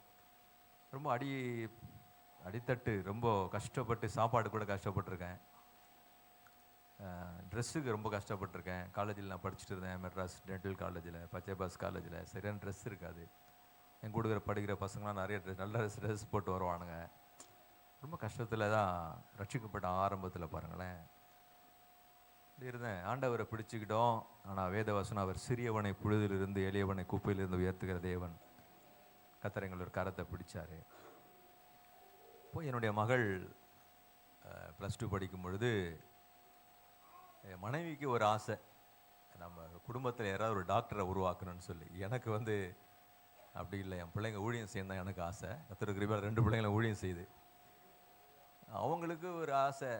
ரொம்ப அடித்தட்டு, ரொம்ப கஷ்டப்பட்டு, சாப்பாடு கூட கஷ்டப்பட்டிருக்கேன். ட்ரெஸ்ஸுக்கு ரொம்ப கஷ்டப்பட்டிருக்கேன். காலேஜில் நான் படிச்சுட்டு இருந்தேன், மெட்ராஸ் டென்டல் காலேஜில், பச்சைபாஸ் காலேஜில். சரியான ட்ரெஸ் இருக்காது. என் கூட படிக்கிற பசங்களாம் நிறைய நல்ல ட்ரெஸ் போட்டு வருவானுங்க. ரொம்ப கஷ்டத்தில் தான் ரட்சிக்கப்பட்ட ஆரம்பத்தில் பாருங்களேன் இப்படி இருந்தேன். ஆண்டவரை பிடிச்சிக்கிட்டோம். ஆனால் வேதவசனம், அவர் சிறியவனை புழுதிலிருந்து எளியவனை குப்பையிலிருந்து உயர்த்துகிற தேவன். கர்த்தர் எங்கள் ஒரு கரத்தை பிடிச்சார். இப்போ என்னுடைய மகள் +2 படிக்கும் பொழுது என் மனைவிக்கு ஒரு ஆசை, நம்ம குடும்பத்தில் யாராவது ஒரு டாக்டரை உருவாக்கணும்னு சொல்லி. எனக்கு அப்படி இல்லை, என் பிள்ளைங்க ஊழியம் செய்யணும் தான் எனக்கு ஆசை. கர்த்தர் கிருபையால் 2 பிள்ளைங்களை ஊழியம் செய்யுது. அவங்களுக்கு ஒரு ஆசை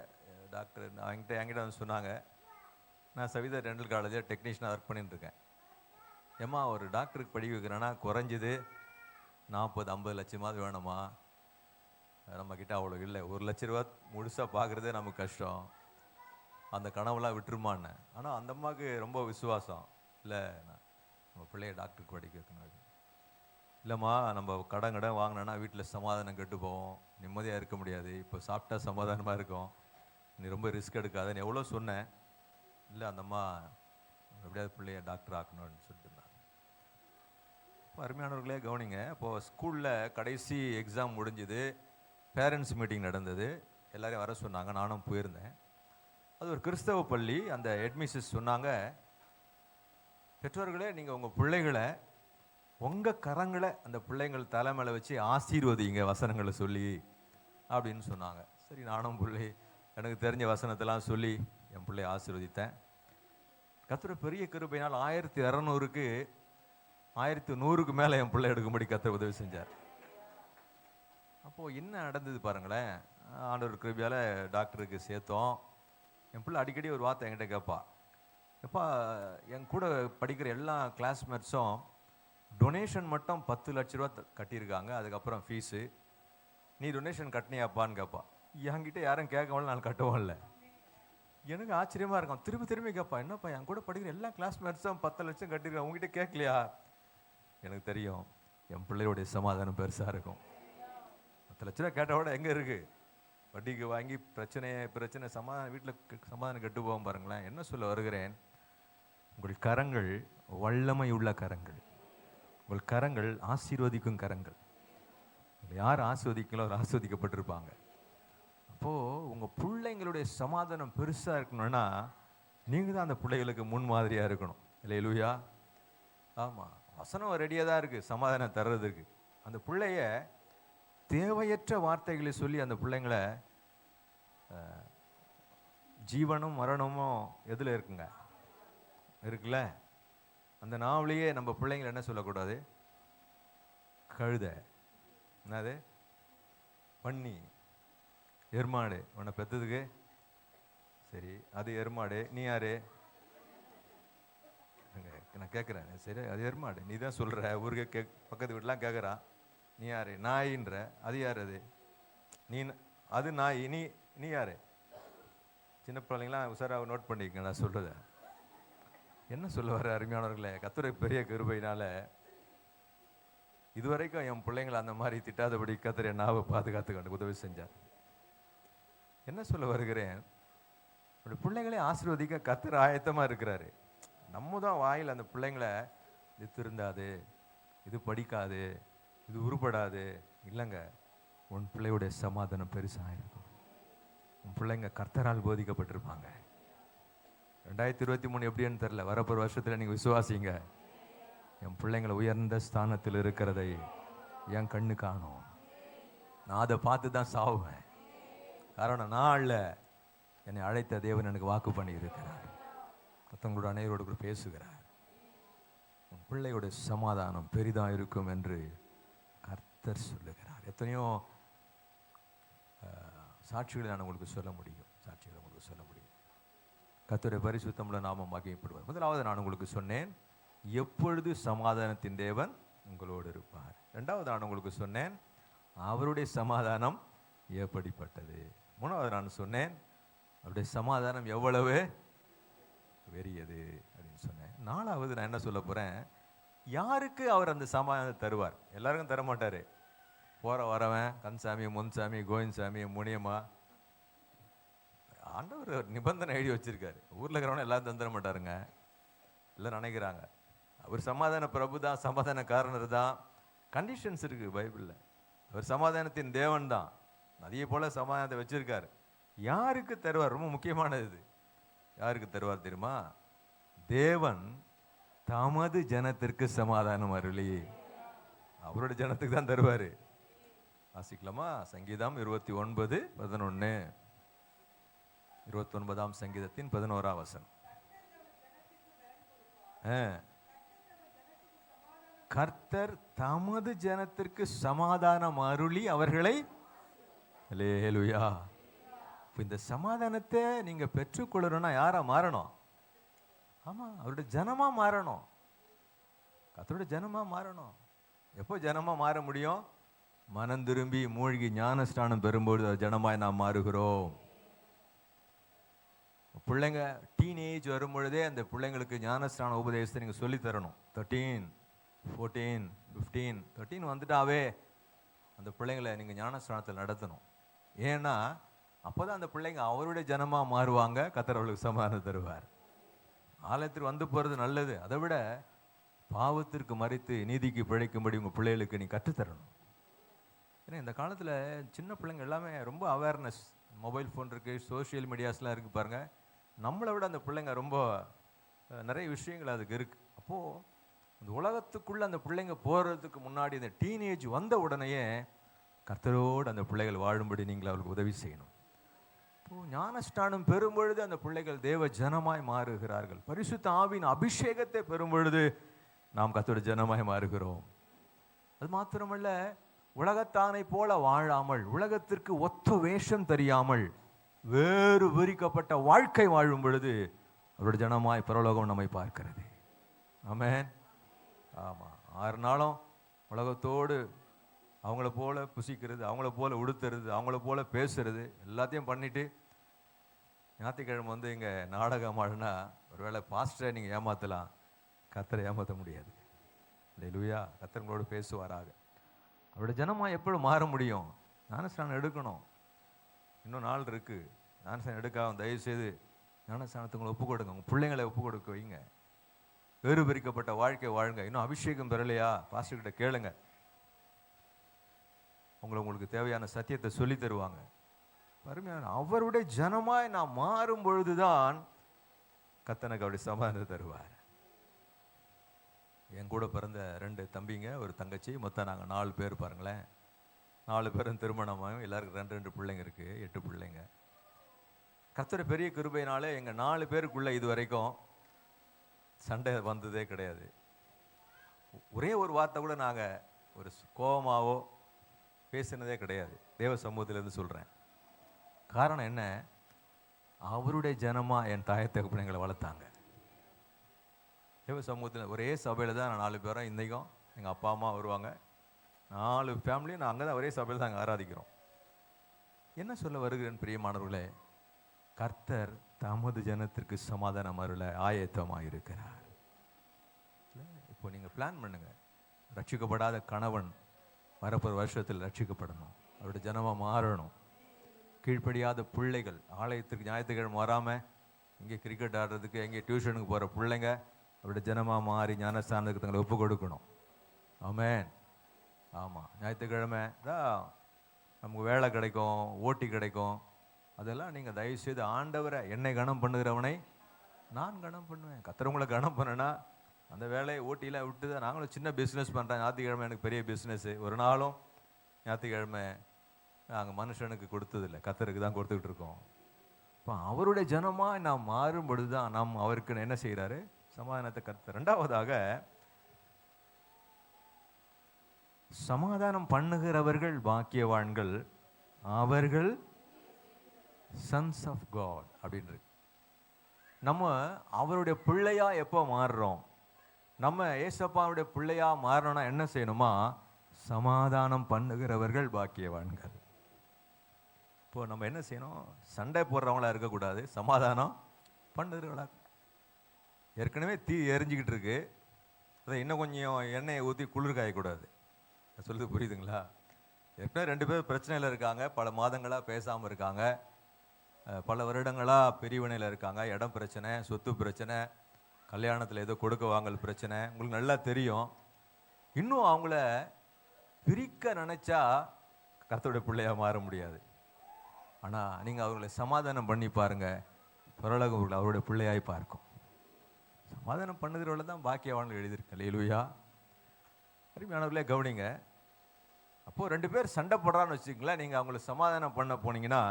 டாக்டர். என்கிட்ட வந்து சொன்னாங்க, நான் சவிதா டென்டல் காலேஜில் டெக்னீஷியனாக ஒர்க் பண்ணிட்டுருக்கேன். ஏம்மா ஒரு டாக்டருக்கு படிக்க வைக்கிறேன்னா குறைஞ்சது 40-50 லட்சமாவது வேணுமா? நம்மக்கிட்ட அவ்வளோ இல்லை. 1 லட்ச ரூபா முழுசாக பார்க்குறதே நமக்கு கஷ்டம். அந்த கனவுலாம் விட்டுருமான்னு. ஆனால் அந்த அம்மாவுக்கு ரொம்ப விசுவாசம். இல்லை, நம்ம பிள்ளைய டாக்டருக்கு படிக்க வைக்கணும். இல்லைம்மா, நம்ம கடன் வாங்கினோன்னா வீட்டில் சமாதானம் கெட்டு போவோம், நிம்மதியாக இருக்க முடியாது. இப்போ சாப்பிட்டா சமாதானமாக இருக்கும், நீ ரொம்ப ரிஸ்க் எடுக்காதன்னு எவ்வளோ சொன்னேன். இல்லை, அந்த அம்மா எப்படியாவது பிள்ளைய டாக்டர் ஆக்கணும்னு சொல்லிட்டு இருந்தாங்க. இப்போ அருமையானவர்களே கவனிங்க. இப்போது ஸ்கூலில் கடைசி எக்ஸாம் முடிஞ்சுது, பேரண்ட்ஸ் மீட்டிங் நடந்தது. எல்லோரையும் வர சொன்னாங்க, நானும் போயிருந்தேன். அது ஒரு கிறிஸ்தவ பள்ளி. அந்த ஹெட்மிஸ்ஸஸ் சொன்னாங்க, பெற்றோர்களே நீங்கள் உங்கள் பிள்ளைகளை உங்கள் கரங்களை அந்த பிள்ளைங்கள் தலைமையில் வச்சு ஆசீர்வதிங்க வசனங்களை சொல்லி அப்படின்னு சொன்னாங்க. சரி, நானும் எனக்கு தெரிஞ்ச வசனத்தெல்லாம் சொல்லி என் பிள்ளைய ஆசீர்வதித்தேன். கர்த்தர் பெரிய கிருபையினால் 1200க்கு 1100க்கு மேலே என் பிள்ளை எடுக்கும்படி கர்த்தர் உதவி செஞ்சார். அப்போது என்ன நடந்தது பாருங்களேன். ஆண்டவர் கிருபையால் டாக்டருக்கு சேர்த்தோம். என் பிள்ளை அடிக்கடி ஒரு வார்த்தை என்கிட்ட கேட்பா, எப்பா என் கூட படிக்கிற எல்லா கிளாஸ்மேட்ஸும் டொனேஷன் மட்டும் 10 லட்ச ரூபா கட்டியிருக்காங்க, அதுக்கப்புறம் ஃபீஸு, நீ டொனேஷன் கட்டினியாப்பான்னு கேட்பா. என்கிட்ட யாரும் கேட்கவில்லை, நான் கட்டவும் இல்லை. எனக்கு ஆச்சரியமாக இருக்கும். திரும்பி கேட்பா, என்னப்பா என் கூட படிக்கிற எல்லா கிளாஸ்மேட்ஸும் 10 லட்சம் கட்டியிருக்காங்க, உங்ககிட்ட கேட்கலையா? எனக்கு தெரியும் என் பிள்ளையோடைய சமாதானம் பெருசாக இருக்கும். 10 லட்ச ரூபா கேட்ட விட எங்கே இருக்குது? வட்டிக்கு வாங்கி பிரச்சனை சமாதானம், வீட்டில் சமாதானம் கெட்டு போகும் பாருங்களேன். என்ன சொல்ல வருகிறேன், உங்கள் கரங்கள் வல்லமை உள்ள கரங்கள், உங்கள் கரங்கள் ஆசீர்வதிக்கும் கரங்கள். யார் ஆசீர்வதிக்கலோ அவர் ஆசீர்வதிக்கப்பட்டிருப்பாங்க. அப்போது உங்கள் பிள்ளைங்களுடைய சமாதானம் பெருசாக இருக்கணும்னா நீங்கள் தான் அந்த பிள்ளைகளுக்கு முன்மாதிரியாக இருக்கணும். அல்லேலூயா. ஆமாம், வசனம் ரெடியாக தான் இருக்குது சமாதானம் தர்றதுக்கு. அந்த பிள்ளைய தேவையற்ற வார்த்தைகளை சொல்லி அந்த பிள்ளைங்களை ஜீவனும் மரணமும் எதில் இருக்குங்க? இருக்குல்ல. அந்த நாவலையே நம்ம பிள்ளைங்களை என்ன சொல்லக்கூடாது? கழுதை, என்னது, பன்னி, எருமாடு. உன்னை பெற்றதுக்கு சரி, அது எருமாடு, நீ யாரு? நான் கேட்குறேன், சரி அது எருமாடு, நீ தான் சொல்கிற, ஊருக்கு பக்கத்து வீட்டெலாம் கேட்குறான், நீ யாரு? நாயின்ற, அது யார்? அது நீ, அது நாய், நீ யாரு? சின்ன பிள்ளைங்களாம் உசாராக நோட் பண்ணிக்கங்க நான் சொல்கிறத. என்ன சொல்ல வர அருமையானவர்களே, கர்த்தருக்கு பெரிய கிருபையினால இதுவரைக்கும் என் பிள்ளைங்களை அந்த மாதிரி திட்டாதபடி கர்த்தர் என் நாவை பாதுகாத்துக்கொண்டு உதவி செஞ்சார். என்ன சொல்ல வருகிறேன், பிள்ளைங்களே ஆசீர்வதிக்க கர்த்தர் ஆயத்தமாக இருக்கிறாரு. நம்ம தான் வாயில் அந்த பிள்ளைங்களை இது திருந்தாது, இது படிக்காது, இது உருப்படாது. இல்லைங்க, உன் பிள்ளையுடைய சமாதானம் பெருசாக இருக்கும். உன் பிள்ளைங்க கர்த்தரால் போதிக்கப்பட்டிருப்பாங்க. 2023 எப்படின்னு தெரில, வரப்போகிற வருஷத்தில் நீங்கள் விசுவாசிங்க, என் பிள்ளைங்களை உயர்ந்த ஸ்தானத்தில் இருக்கிறதை என் கண்ணு காணும். நான் அதை பார்த்து தான் சாவுவேன். காரணம், நாளில் என்னை அழைத்த தேவன் எனக்கு வாக்கு பண்ணி இருக்கிறார். மற்றவங்களோட அனைவரோடு கூட பேசுகிறார். உன் பிள்ளையோட சமாதானம் பெரிதாக இருக்கும் என்று கர்த்தர் சொல்லுகிறார். எத்தனையோ சாட்சிகளை நான் உங்களுக்கு சொல்ல முடியும். சாட்சிகளை உங்களுக்கு சொல்ல முடியும். கர்த்தருடைய பரிசுத்தமுள்ள நாமம் மகிமைப்படுவார். முதலாவது நான் உங்களுக்கு சொன்னேன், எப்பொழுது சமாதானத்தின் தேவன் உங்களோடு இருப்பார். இரண்டாவது நான் உங்களுக்கு சொன்னேன், அவருடைய சமாதானம் எப்படிப்பட்டது. மூணாவது நான் சொன்னேன், அவருடைய சமாதானம் எவ்வளவு வெறியது அப்படின்னு சொன்னேன். நாலாவது நான் என்ன சொல்ல போறேன், யாருக்கு அவர் அந்த சமாதானத்தை தருவார். எல்லாருக்கும் தர மாட்டாரு. போற வரவன் கன்சாமி, முன்சாமி, கோவிந்தசாமி, முனியம்மா, ஆண்டவர் ஒரு நிபந்தனை எழுதி வச்சிருக்காரு. ஊர்ல இருக்கிறவன எல்லாரும் தந்துட மாட்டாருங்க. எல்லாம் நினைக்கிறாங்க அவர் சமாதான பிரபு தான், சமாதான காரணர் தான். கண்டிஷன்ஸ் இருக்கு பைபிள்ல. அவர் சமாதானத்தின் தேவன் தான். அதே போல சமாதானத்தை வச்சிருக்காரு. யாருக்கு தருவார்? ரொம்ப முக்கியமானது இது. யாருக்கு தருவார் தெரியுமா? தேவன் தமது ஜனத்திற்கு சமாதானம் அருளி அவருடைய ஜனத்துக்கு தான் தருவாரு. வாசிக்கலாமா? சங்கீதம் 29:11. 29ஆம் சங்கீதத்தின் 11ஆம் வசனம். கர்த்தர் தமது ஜனத்திற்கு சமாதானம் அருளி அவர்களை, அல்லேலூயா. இந்த சமாதானத்தை நீங்க பெற்றுக்கொள்ளணும்னா யாரா மாறணும்? ஆமா, அவருடைய ஜனமா மாறணும். கர்த்தருடைய ஜனமா மாறணும். எப்போ ஜனமா மாற முடியும்? மனம் திரும்பி மூழ்கி ஞானஸ்நானம் பெறும்போது ஜனமாய் நாம் மாறுகிறோம். பிள்ளைங்க டீனேஜ் வரும்பொழுதே அந்த பிள்ளைங்களுக்கு ஞானஸ்நான உபதேசத்தை நீங்கள் சொல்லித்தரணும். 13, 14, 15, 13 வந்துட்டாவே அந்த பிள்ளைங்களை நீங்கள் ஞானஸ்நானத்தில் நடத்தணும். ஏன்னா அப்போ தான் அந்த பிள்ளைங்க அவருடைய ஜனமாக மாறுவாங்க. கர்த்தர் அவர்களுக்கு சமாதானம் தருவார். ஆலயத்திற்கு வந்து போகிறது நல்லது. அதை விட பாவத்திற்கு மறித்து நீதிக்கு பிழைக்கும்படி உங்கள் பிள்ளைகளுக்கு நீ கற்றுத்தரணும். ஏன்னா இந்த காலத்தில் சின்ன பிள்ளைங்க எல்லாமே ரொம்ப அவேர்னஸ். மொபைல் ஃபோன் இருக்குது, சோஷியல் மீடியாஸ்லாம் இருக்குது பாருங்கள். நம்மளை விட அந்த பிள்ளைங்க ரொம்ப நிறைய விஷயங்கள் அதுக்கு இருக்குது. அப்போது அந்த உலகத்துக்குள்ளே அந்த பிள்ளைங்க போகிறதுக்கு முன்னாடி இந்த டீனேஜ் வந்த உடனேயே கர்த்தரோடு அந்த பிள்ளைகள் வாழும்படி நீங்கள் அவர்களுக்கு உதவி செய்யணும். இப்போது ஞானஸ்நானம் பெறும்பொழுது அந்த பிள்ளைகள் தேவ ஜனமாய் மாறுகிறார்கள். பரிசுத்த ஆவியின் அபிஷேகத்தை பெறும்பொழுது நாம் கர்த்தருடைய ஜனமாய் மாறுகிறோம். அது மாத்திரமல்ல, உலகத்தானை போல வாழாமல், உலகத்திற்கு ஒத்த வேஷம் தெரியாமல் வேறு விரிக்கப்பட்ட வாழ்க்கை வாழும் பொழுது அவருடைய ஜனமாய் பரலோகம் நம்மை பார்க்கிறது. ஆமென். ஆமாம், 6 நாளும் உலகத்தோடு அவங்கள போல புசிக்கிறது, அவங்கள போல உடுத்துறது, அவங்கள போல பேசுறது எல்லாத்தையும் பண்ணிட்டு ஞாயிற்றுக்கிழமை வந்து இங்கே நாடகம் ஆடுனா ஒருவேளை பாஸ்டரை நீங்கள் ஏமாற்றலாம், கர்த்தரை ஏமாற்ற முடியாது. அல்லேலூயா. கர்த்தர் உங்களோடு பேசுவாராக. அவருடைய ஜனமாக எப்படி மாற முடியும்? ஞானஸ்நானம் எடுக்கணும். இன்னும் நாள் இருக்குது. ஞானஸ்நானம் எடுக்காம தயவுசெய்து ஞானஸ்நானத்துக்கு ஒப்பு கொடுங்க. உங்கள் பிள்ளைங்களை ஒப்பு கொடுக்க வைங்க. வேறு பிரிக்கப்பட்ட வாழ்க்கை வாழுங்க. இன்னும் அபிஷேகம் பெறலையா? பாஸ்டர்கிட்ட கேளுங்க. உங்களுக்கு தேவையான சத்தியத்தை சொல்லி தருவாங்க. அருமையான அவருடைய ஜனமாய் நாம் மாறும் பொழுதுதான் கர்த்தனுக்கு அவருடைய சமாதானத்தை தருவார். என் கூட பிறந்த 2 தம்பிங்க, ஒரு தங்கச்சி, மொத்தம் நாங்கள் 4 பேர். பாருங்களேன், 4 பேரும் திருமணமாகும். எல்லாருக்கும் 2 பிள்ளைங்க இருக்குது, 8 பிள்ளைங்க. கர்த்தர் பெரிய கிருபையினாலே எங்கள் 4 பேருக்குள்ளே இது வரைக்கும் சண்டை வந்ததே கிடையாது. ஒரே ஒரு வார்த்தை கூட நாங்கள் ஒரு கோபமாவோ பேசினதே கிடையாது. தேவ சமூகத்திலேருந்து சொல்கிறேன். காரணம் என்ன? அவருடைய ஜனமாக என் தாய் தகப்பனைங்களை வளர்த்தாங்க. தேவ சமூகத்தில் ஒரே சபையில் தான் நான் 4 பேரும் இன்றைக்கும் எங்கள் அப்பா அம்மா வருவாங்க. 4 ஃபேமிலியும் நான் அங்கே தான் ஒரே சபையில் தான் அங்கே ஆராதிக்கிறோம். என்ன சொல்ல வருகிறேன் பிரியமானவர்களே? கர்த்தர் தமது ஜனத்திற்கு சமாதானம் அருள ஆயத்தமாக இருக்கிறார். இப்போ நீங்கள் பிளான் பண்ணுங்க. ரட்சிக்கப்படாத கணவன் வரப்போகிற வருஷத்தில் ரட்சிக்கப்படணும், அவருடைய ஜனமாக மாறணும். கீழ்ப்படியாத பிள்ளைகள் ஆலயத்துக்கு ஞாயிற்றுக்கிழமை வராமல் இங்கே கிரிக்கெட் ஆடுறதுக்கு, எங்கே டியூஷனுக்கு போகிற பிள்ளைங்க அவருடைய ஜனமாக மாறி ஞானஸ்தானத்துக்கு தங்களை ஒப்பு கொடுக்கணும். ஆமென். ஆமாம், ஞாயிற்றுக்கிழமை தான் நமக்கு வேலை கிடைக்கும், ஓட்டி கிடைக்கும். அதெல்லாம் நீங்கள் தயவுசெய்து ஆண்டவரை, என்னை கனம் பண்ணுகிறவனை நான் கனம் பண்ணுவேன். கர்த்தர் கனம் பண்ணுனா அந்த வேலையை ஓட்டிலாம் விட்டு தான். நாங்களும் சின்ன பிஸ்னஸ் பண்ணுறேன். ஞாயிற்றுக்கிழமை எனக்கு பெரிய பிஸ்னஸ்ஸு. ஒரு நாளும் ஞாயிற்றுக்கிழமை நாங்கள் மனுஷனுக்கு கொடுத்ததில்லை, கர்த்தருக்கு தான் கொடுத்துக்கிட்டு இருக்கோம். இப்போ அவருடைய ஜனமாக நாம் மாறும் பொழுது தான் நாம் அவருக்கு என்ன செய்கிறாரு? சமாதானத்தை கர்த்தர். 2வதாக, சமாதானம் பண்ணுகிறவர்கள் பாக்கியவான்கள், அவர்கள் சன்ஸ் ஆஃப் காட் அப்படின்றது. நம்ம அவருடைய பிள்ளையா எப்போ மாறுறோம்? நம்ம ஏசப்பாவுடைய பிள்ளையா மாறணும்னா என்ன செய்யணுமா? சமாதானம் பண்ணுகிறவர்கள் பாக்கியவான்கள். இப்போ நம்ம என்ன செய்யணும்? சண்டை போடுறவங்களா இருக்கக்கூடாது, சமாதானம் பண்ணுறவங்களா. ஏற்கனவே தீ எரிஞ்சிக்கிட்டு இருக்கு, அதை இன்னும் கொஞ்சம் எண்ணெயை ஊற்றி குளிர் காயக்கூடாது. சொல்லுது புரியுதுங்களா? ஏற்கனவே 2 பேர் பிரச்சனையில் இருக்காங்க, பல மாதங்களாக பேசாமல் இருக்காங்க, பல வருடங்களாக பிரிவினையில் இருக்காங்க. இடம் பிரச்சனை, சொத்து பிரச்சனை, கல்யாணத்தில் ஏதோ கொடுக்க வாங்கல் பிரச்சனை, உங்களுக்கு நல்லா தெரியும். இன்னும் அவங்கள பிரிக்க நினச்சா கர்த்தருடைய பிள்ளையாக மாற முடியாது. ஆனால் நீங்கள் அவங்களை சமாதானம் பண்ணி பாருங்கள், பரலோகம் அவருடைய பிள்ளையாய் பார்க்கும். சமாதானம் பண்ணுகிறவள தான் பாக்கியவான்கள் எழுதியிருக்கு. அல்லேலூயா. அருமையானவர்களே கவனிங்க. அப்போது 2 பேர் சண்டை போடுறான்னு வச்சுக்கங்களேன், நீங்கள் அவங்கள சமாதானம் பண்ண போனீங்கன்னா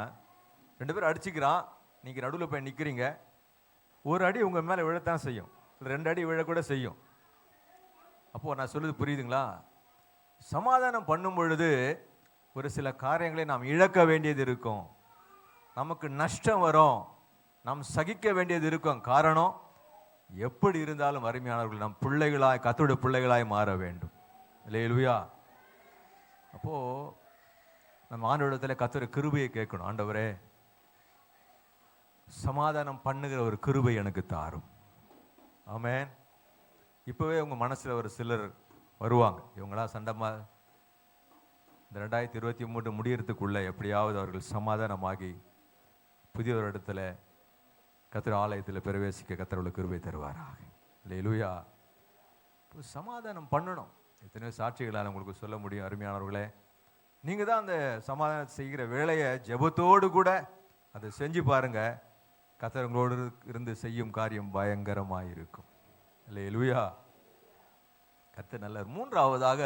2 பேர் அடிச்சுக்கிறான், நீங்கள் நடுவில் போய் நிற்கிறீங்க, ஒரு அடி உங்கள் மேலே விழத்தான் செய்யும், 2 அடி விழக்கூட செய்யும். அப்போது நான் சொல்லுது புரியுதுங்களா? சமாதானம் பண்ணும் பொழுது ஒரு சில காரியங்களை நாம் இழக்க வேண்டியது இருக்கும், நமக்கு நஷ்டம் வரும், நாம் சகிக்க வேண்டியது இருக்கும். காரணம், எப்படி இருந்தாலும் அருமையானவர்கள் நம் பிள்ளைகளாய், கர்த்தருடைய பிள்ளைகளாய் மாற வேண்டும். அல்லேலூயா. அப்போது நம்ம ஆண்டவரிடத்தில் கர்த்தருடைய கிருபையை கேட்கணும். ஆண்டவரே, சமாதானம் பண்ணுகிற ஒரு கிருபை எனக்கு தாரும். ஆமென். இப்போவே உங்கள் மனசில் ஒரு சிலர் வருவாங்க, இவங்களா சண்டமா இந்த 2023 முடியறதுக்குள்ளே எப்படியாவது அவர்கள் சமாதானமாகி புதிய ஒரு இடத்துல கர்த்தர் ஆலயத்தில் பிரவேசிக்க கர்த்தருடைய கிருபை தருவாராக. அல்லேலூயா. இப்போ சமாதானம் பண்ணணும். எத்தனையோ சாட்சிகளால் உங்களுக்கு சொல்ல முடியும். அருமையானவர்களே, நீங்கள் தான் அந்த சமாதானம் செய்கிற வேலையை ஜெபத்தோடு கூட அதை செஞ்சு பாருங்க, கர்த்தர் உங்களோடு இருந்து செய்யும் காரியம் பயங்கரமாக இருக்கும். அல்லேலூயா. கர்த்தர் நல்லவர். 3ஆவதாக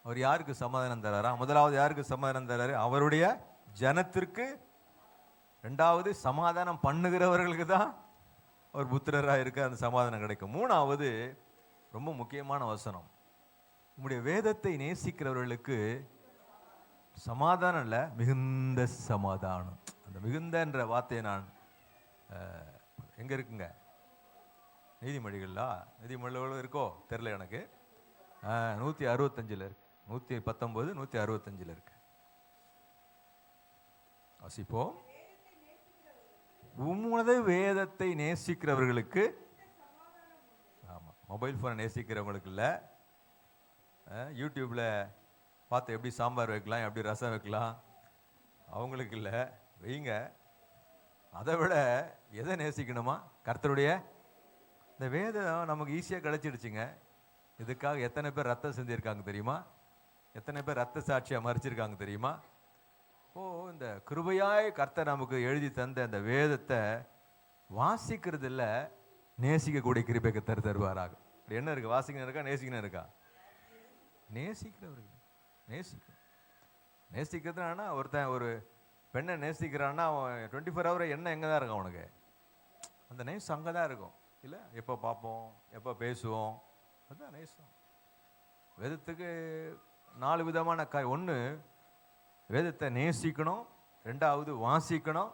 அவர் யாருக்கு சமாதானம் தராரா? முதலாவது யாருக்கு சமாதானம் தராரு? அவருடைய ஜனத்திற்கு. 2வது சமாதானம் பண்ணுகிறவர்களுக்கு தான் அவர் புத்திரராக இருக்க அந்த சமாதானம் கிடைக்கும். 3வது ரொம்ப முக்கியமான வசனம், உங்களுடைய வேதத்தை நேசிக்கிறவர்களுக்கு சமாதானம் இல்லை, மிகுந்த சமாதானம். அந்த மிகுந்தன்ற வார்த்தையை நான் எங்கே இருக்குங்க? நீதிமொழிகளா? நீதிமொழிகள் இருக்கோ தெரில எனக்கு. 165 இருக்கு, 119, 165 இருக்கு. வாசிப்போம். உமது வேதத்தை நேசிக்கிறவர்களுக்கு, ஆமாம், மொபைல் ஃபோனை நேசிக்கிறவங்களுக்கு இல்லை, யூடியூப்பில் பார்த்து எப்படி சாம்பார் வைக்கலாம், எப்படி ரசம் வைக்கலாம், அவங்களுக்கு இல்லை, வைங்க. அதை விட எதை நேசிக்கணுமா? கர்த்தருடைய இந்த வேதம் நமக்கு ஈஸியாக கிடச்சிடுச்சுங்க. இதுக்காக எத்தனை பேர் ரத்தம் செஞ்சுருக்காங்க தெரியுமா? எத்தனை பேர் ரத்த சாட்சியாக மறிச்சிருக்காங்க தெரியுமா? இந்த கிருபையாய் கர்த்தர் நமக்கு எழுதி தந்த அந்த வேதத்தை வாசிக்கிறது இல்லை, நேசிக்கக்கூடிய கிருபை கர்த்தர் தருவாராக. என்ன இருக்கு? வாசிக்கணும் இருக்கா, நேசிக்கணும் இருக்கா? நேசிக்கிறவர்கள் நேசிக்கணும். நேசிக்கிறதுனா ஒருத்தன் ஒரு பெண்ணை நேசிக்கிறான்னா அவன் 24 hour என்ன எங்கே தான் இருக்கும் அவனுக்கு? அந்த நேசம் அங்கே தான் இருக்கும் இல்லை? எப்போ பார்ப்போம், எப்போ பேசுவோம், அதுதான் நேசம். வேதத்துக்கு 4 விதமான ஒன்று வேதத்தை நேசிக்கணும், 2வது வாசிக்கணும்,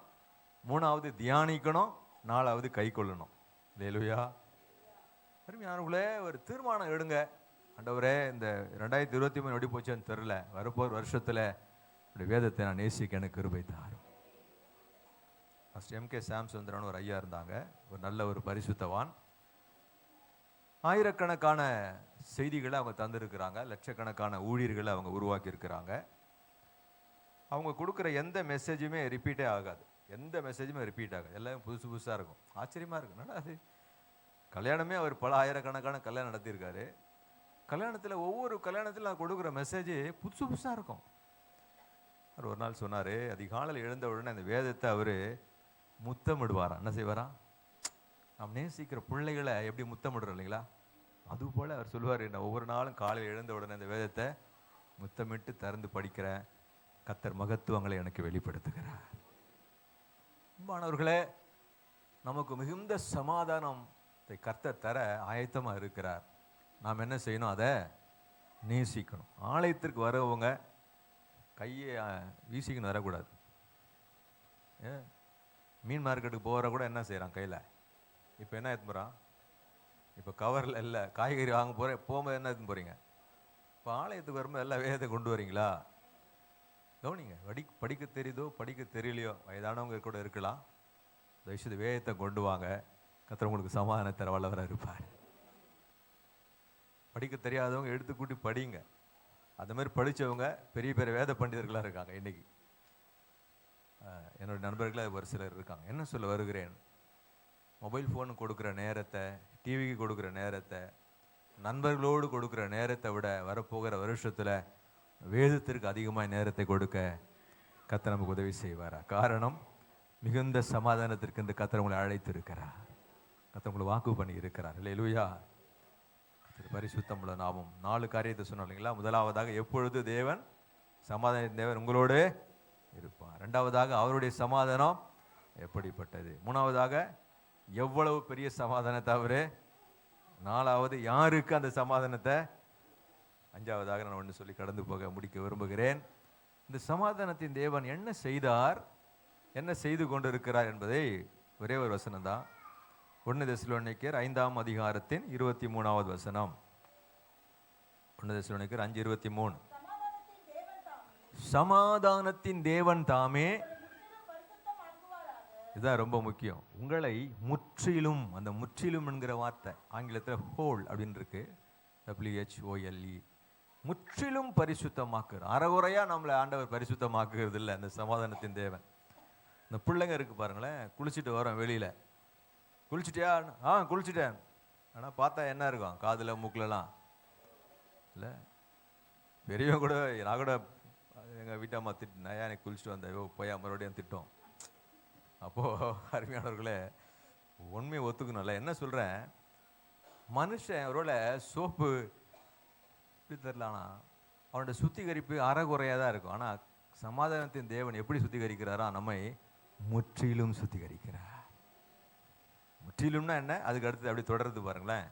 3வது தியானிக்கணும், 4வது கை கொள்ளணும். அல்லேலூயா. அருமையானவர்களே, ஒரு தீர்மானம் எடுங்க. ஆண்டவரே, இந்த 2023 எப்படி போச்சுன்னு தெரில, வரப்போகிற வருஷத்தில் இப்படி வேதத்தை நான் நேசிக்க எனக்கு கிருபை தாரும். First M.K. சாம்சுந்தரன் ஒரு ஐயா இருந்தாங்க, ஒரு நல்ல ஒரு பரிசுத்தவான். ஆயிரக்கணக்கான செய்திகளை அவங்க தந்திருக்கிறாங்க, லட்சக்கணக்கான ஊழியர்களை அவங்க உருவாக்கி இருக்கிறாங்க. அவங்க கொடுக்குற எந்த மெசேஜுமே ரிப்பீட்டே ஆகாது, எந்த மெசேஜுமே ரிப்பீட் ஆகாது, எல்லாம் புதுசு புதுசாக இருக்கும். ஆச்சரியமாக இருக்கும். என்னடா அது? கல்யாணமே அவர் பல ஆயிரக்கணக்கான கல்யாணம் நடத்தியிருக்காரு. கல்யாணத்தில் ஒவ்வொரு கல்யாணத்தில் நான் கொடுக்குற மெசேஜ் புதுசு புதுசாக இருக்கும். அவர் ஒரு நாள் சொன்னார், அதிகாலையில் எழுந்த உடனே அந்த வேதத்தை அவர் முத்தமிடுவாராம். என்ன செய்வாராம்? நாம் நேசிக்கிற பிள்ளைகளை எப்படி முத்தமிடுறோம் இல்லைங்களா, அதுபோல் அவர் சொல்லுவார், நான் ஒவ்வொரு நாளும் காலையில் எழுந்த உடனே அந்த வேதத்தை முத்தமிட்டு திறந்து படிக்கிறேன், கர்த்தர் மகத்துவங்களை எனக்கு வெளிப்படுத்துகிறார். அன்பானவர்களே, நமக்கு மிகுந்த சமாதானத்தை கர்த்தர் தர ஆயத்தமாக இருக்கிறார். நாம் என்ன செய்யணும்? அதை நேசிக்கணும். ஆலயத்திற்கு வரவங்க கையை வீசிக்கணும் வரக்கூடாது. மீன் மார்க்கெட்டுக்கு போகிற கூட என்ன செய்கிறான் கையில்? இப்போ என்ன எடுத்து போகிறான்? இப்போ கவரில் இல்லை, காய்கறி வாங்க போகும்போது என்ன எடுத்து போகிறீங்க? இப்போ ஆலயத்துக்கு வரும்போது எல்லாம் வேதத்தை கொண்டு வரீங்களா? கவனிங்க. படிக்க தெரியுதோ படிக்க தெரியலையோ, வயதானவங்க கூட இருக்கலாம், தயவுசெய்து வேதத்தை கொண்டு வாங்க. கர்த்தர் உங்களுக்கு சமாதானத்தை வல்லவராக இருப்பார். படிக்க தெரியாதவங்க எடுத்து கூட்டி படிங்க. அந்த மாதிரி படித்தவங்க பெரிய பெரிய வேத பண்டிதர்களாக இருக்காங்க இன்னைக்கு. என்னோட நண்பர்களே ஒரு சிலர் இருக்காங்க. என்ன சொல்ல வருகிறேன்? மொபைல் ஃபோனுக்கு கொடுக்குற நேரத்தை, டிவிக்கு கொடுக்குற நேரத்தை, நண்பர்களோடு கொடுக்குற நேரத்தை விட வரப்போகிற வருஷத்தில் வேதத்திற்கு அதிகமாக நேரத்தை கொடுக்க கர்த்தர் நமக்கு உதவி செய்வாரா? காரணம், மிகுந்த சமாதானத்திற்கு இந்த கர்த்தர் உங்களை அழைத்து இருக்கிறார். கர்த்தர் உங்களை வாக்கு பண்ணி இருக்கிறார். அல்லேலூயா. பரிசுத்தம் உள்ள நாமம். 4 காரியத்தை சொன்னோம் இல்லைங்களா? முதலாவதாக, எப்பொழுது தேவன் சமாதான தேவன் உங்களோடு இருப்பார். 2வதாக, அவருடைய சமாதானம் எப்படிப்பட்டது. 3வதாக, எவ்வளவு பெரிய சமாதானத்தை அவரு. 4வது, யாருக்கு அந்த சமாதானத்தை. 5வதாக நான் ஒன்று சொல்லி கடந்து போக முடிக்க விரும்புகிறேன். இந்த சமாதானத்தின் தேவன் என்ன செய்தார், என்ன செய்து கொண்டிருக்கிறார் என்பதை ஒரே ஒரு வசனம் தான். 1 தெசலோனிக்கேயர் 5ஆம் அதிகாரத்தின் 23வது வசனம். 1 தெசலோனிக்கேயர் 5:23. சமாதானத்தின் தேவன் தாமே, இதுதான் ரொம்ப முக்கியம், உங்களை முற்றிலும், அந்த முற்றிலும் என்கிற வார்த்தை ஆங்கிலத்தில் ஹோல் அப்படின்னு இருக்கு, WHOLE, முற்றிலும் பரிசுத்தமாக்குறார். அறகுறையா நம்மளை ஆண்டவர் பரிசுத்தமாக்குறது இல்லை அந்த சமாதானத்தின் தேவன். இந்த பிள்ளைங்க இருக்கு பாருங்களேன், குளிச்சுட்டு வரோம் வெளியில, குளிச்சுட்டியா? குளிச்சுட்டேன். ஆனால் பார்த்தா என்ன இருக்கும் காதில் மூக்கிலலாம் இல்லை. பெரியவங்க கூட, நான் கூட எங்கள் வீட்டம்மா திட்டினேன், எனக்கு குளிச்சுட்டு வந்தேன், போய் மறுபடியும் திட்டோம். அப்போது அருமையானவர்களே, உண்மையை ஒத்துக்கணும்ல. என்ன சொல்கிறேன், மனுஷன் ஒருவேளை சோப்பு எப்படி தெரிலானா அவனோட சுத்திகரிப்பு அறகுறையாக தான் இருக்கும். ஆனால் சமாதானத்தின் தேவன் எப்படி சுத்திகரிக்கிறாரா? நம்மை முற்றிலும் சுத்திகரிக்கிறார். முற்றிலும்னா என்ன? அதுக்கு அடுத்து அப்படி தொடர்ந்து பாருங்களேன்.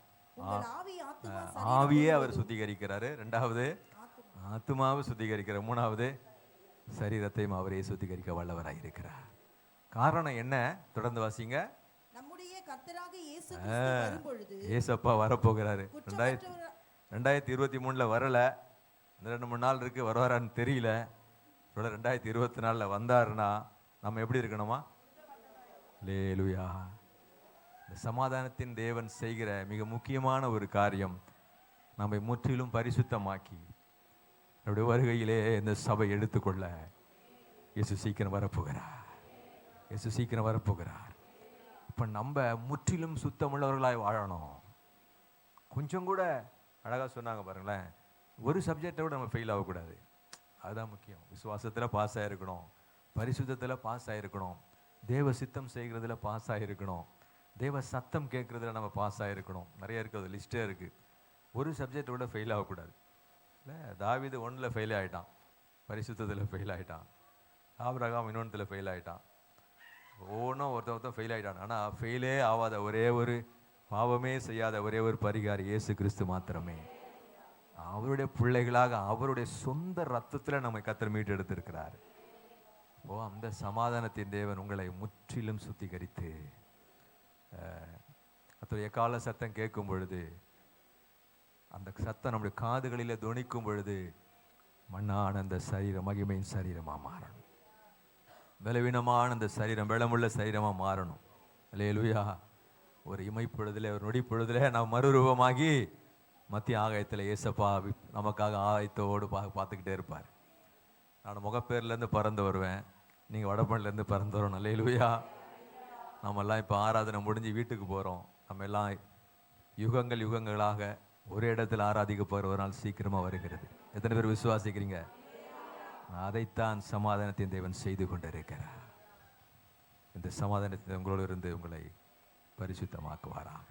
ஆவியே அவர் சுத்திகரிக்கிறாரு. 2வது, ஆத்துமாவை சுத்திகரிக்கிறார். 3வது, சரீரத்தையும் அவரே சுத்திகரிக்க வல்லவராக இருக்கிறார். காரணம் என்ன? தொடர்ந்து வாசிங்க. நம்முடைய கர்த்தராகிய இயேசு கிறிஸ்து வரும்பொழுது, ஏசப்பா வரப்போகிறாரு. 2023 வரல, 2-3 நாள் இருக்கு, வருவாரான்னு தெரியல. 2024 வந்தாருன்னா நம்ம எப்படி இருக்கணுமா? அல்லேலூயா. இந்த சமாதானத்தின் தேவன் செய்கிற மிக முக்கியமான ஒரு காரியம், நம்மை முற்றிலும் பரிசுத்தமாக்கி அவருடைய வருகையிலே இந்த சபை எடுத்துக்கொள்ள இயேசு சீக்கிரம் வரப்போகிறார். இயேசு சீக்கிரம் வரப்போகிறார். இப்போ நம்ம முற்றிலும் சுத்தமுள்ளவர்களாய் வாழணும். கொஞ்சம் கூட அழகாக சொன்னாங்க பாருங்களேன், ஒரு சப்ஜெக்டை விட நம்ம ஃபெயில் ஆகக்கூடாது. அதுதான் முக்கியம். விசுவாசத்தில் பாஸ் ஆகிருக்கணும், பரிசுத்தத்தில் பாஸ் ஆகிருக்கணும், தேவ சித்தம் செய்கிறதுல பாஸ் ஆகிருக்கணும், தேவ சத்தம் கேட்குறதுல நம்ம பாஸ் ஆகிருக்கணும். நிறைய இருக்குது, அது லிஸ்ட்டே இருக்குது. ஒரு சப்ஜெக்டை விட ஃபெயில் ஆகக்கூடாது. இல்லை, தாவீது 1ல் ஃபெயில் ஆகிட்டான், பரிசுத்தத்தில் ஃபெயில் ஆகிட்டான். ஆபிரகாம் இன்னொன்றுல ஃபெயில் ஆகிட்டான். ஒவ்வொன்றும் ஒருத்தன் ஃபெயில் ஆகிட்டான். ஆனால் ஃபெயிலே ஆகாத ஒரே ஒரு, பாவமே செய்யாத ஒரே ஒரு பரிகாரி இயேசு கிறிஸ்து மாத்திரமே. அவருடைய பிள்ளைகளாக அவருடைய சொந்த ரத்தத்தில் நம்மை கர்த்தர் மீட்டு எடுத்திருக்கிறார். அந்த சமாதானத்தின் தேவன் உங்களை முற்றிலும் சுத்திகரித்து, கர்த்தருடைய எக்கால சத்தம் கேட்கும் பொழுது, அந்த சத்தம் நம்முடைய காதுகளில் தொனிக்கும் பொழுது, மண்ணான அந்த சரீரம் மகிமையின் சரீரமாக மாறணும். பலவீனமான அந்த சரீரம் பலமுள்ள சரீரமாக மாறணும். அல்லேலூயா. ஒரு இமைப்பொழுதில், ஒரு நொடி பொழுதில் நாம் மறுரூபமாகி மத்திய ஆகாயத்தில் ஏசப்பா நமக்காக ஆயத்தோடு பார்த்துக்கிட்டே இருப்பார். நான் முகப்பேர்லேருந்து பறந்து வருவேன், நீங்கள் வடபண்ணிலேருந்து பறந்து வரணும். அல்லேலூயா. நம்மெல்லாம் இப்போ ஆராதனை முடிஞ்சு வீட்டுக்கு போகிறோம். நம்ம எல்லாம் யுகங்கள் யுகங்களாக ஒரே இடத்துல ஆராதிக்க போகிற ஒரு நாள் சீக்கிரமாக வருகிறது. எத்தனை பேர் விசுவாசிக்கிறீங்க? அதைத்தான் சமாதானத்தின் தேவன் செய்து கொண்டிருக்கிறார். இந்த சமாதானத்தை உங்களோடு இருந்து உங்களை பரிசுத்தமாக்குவாராக.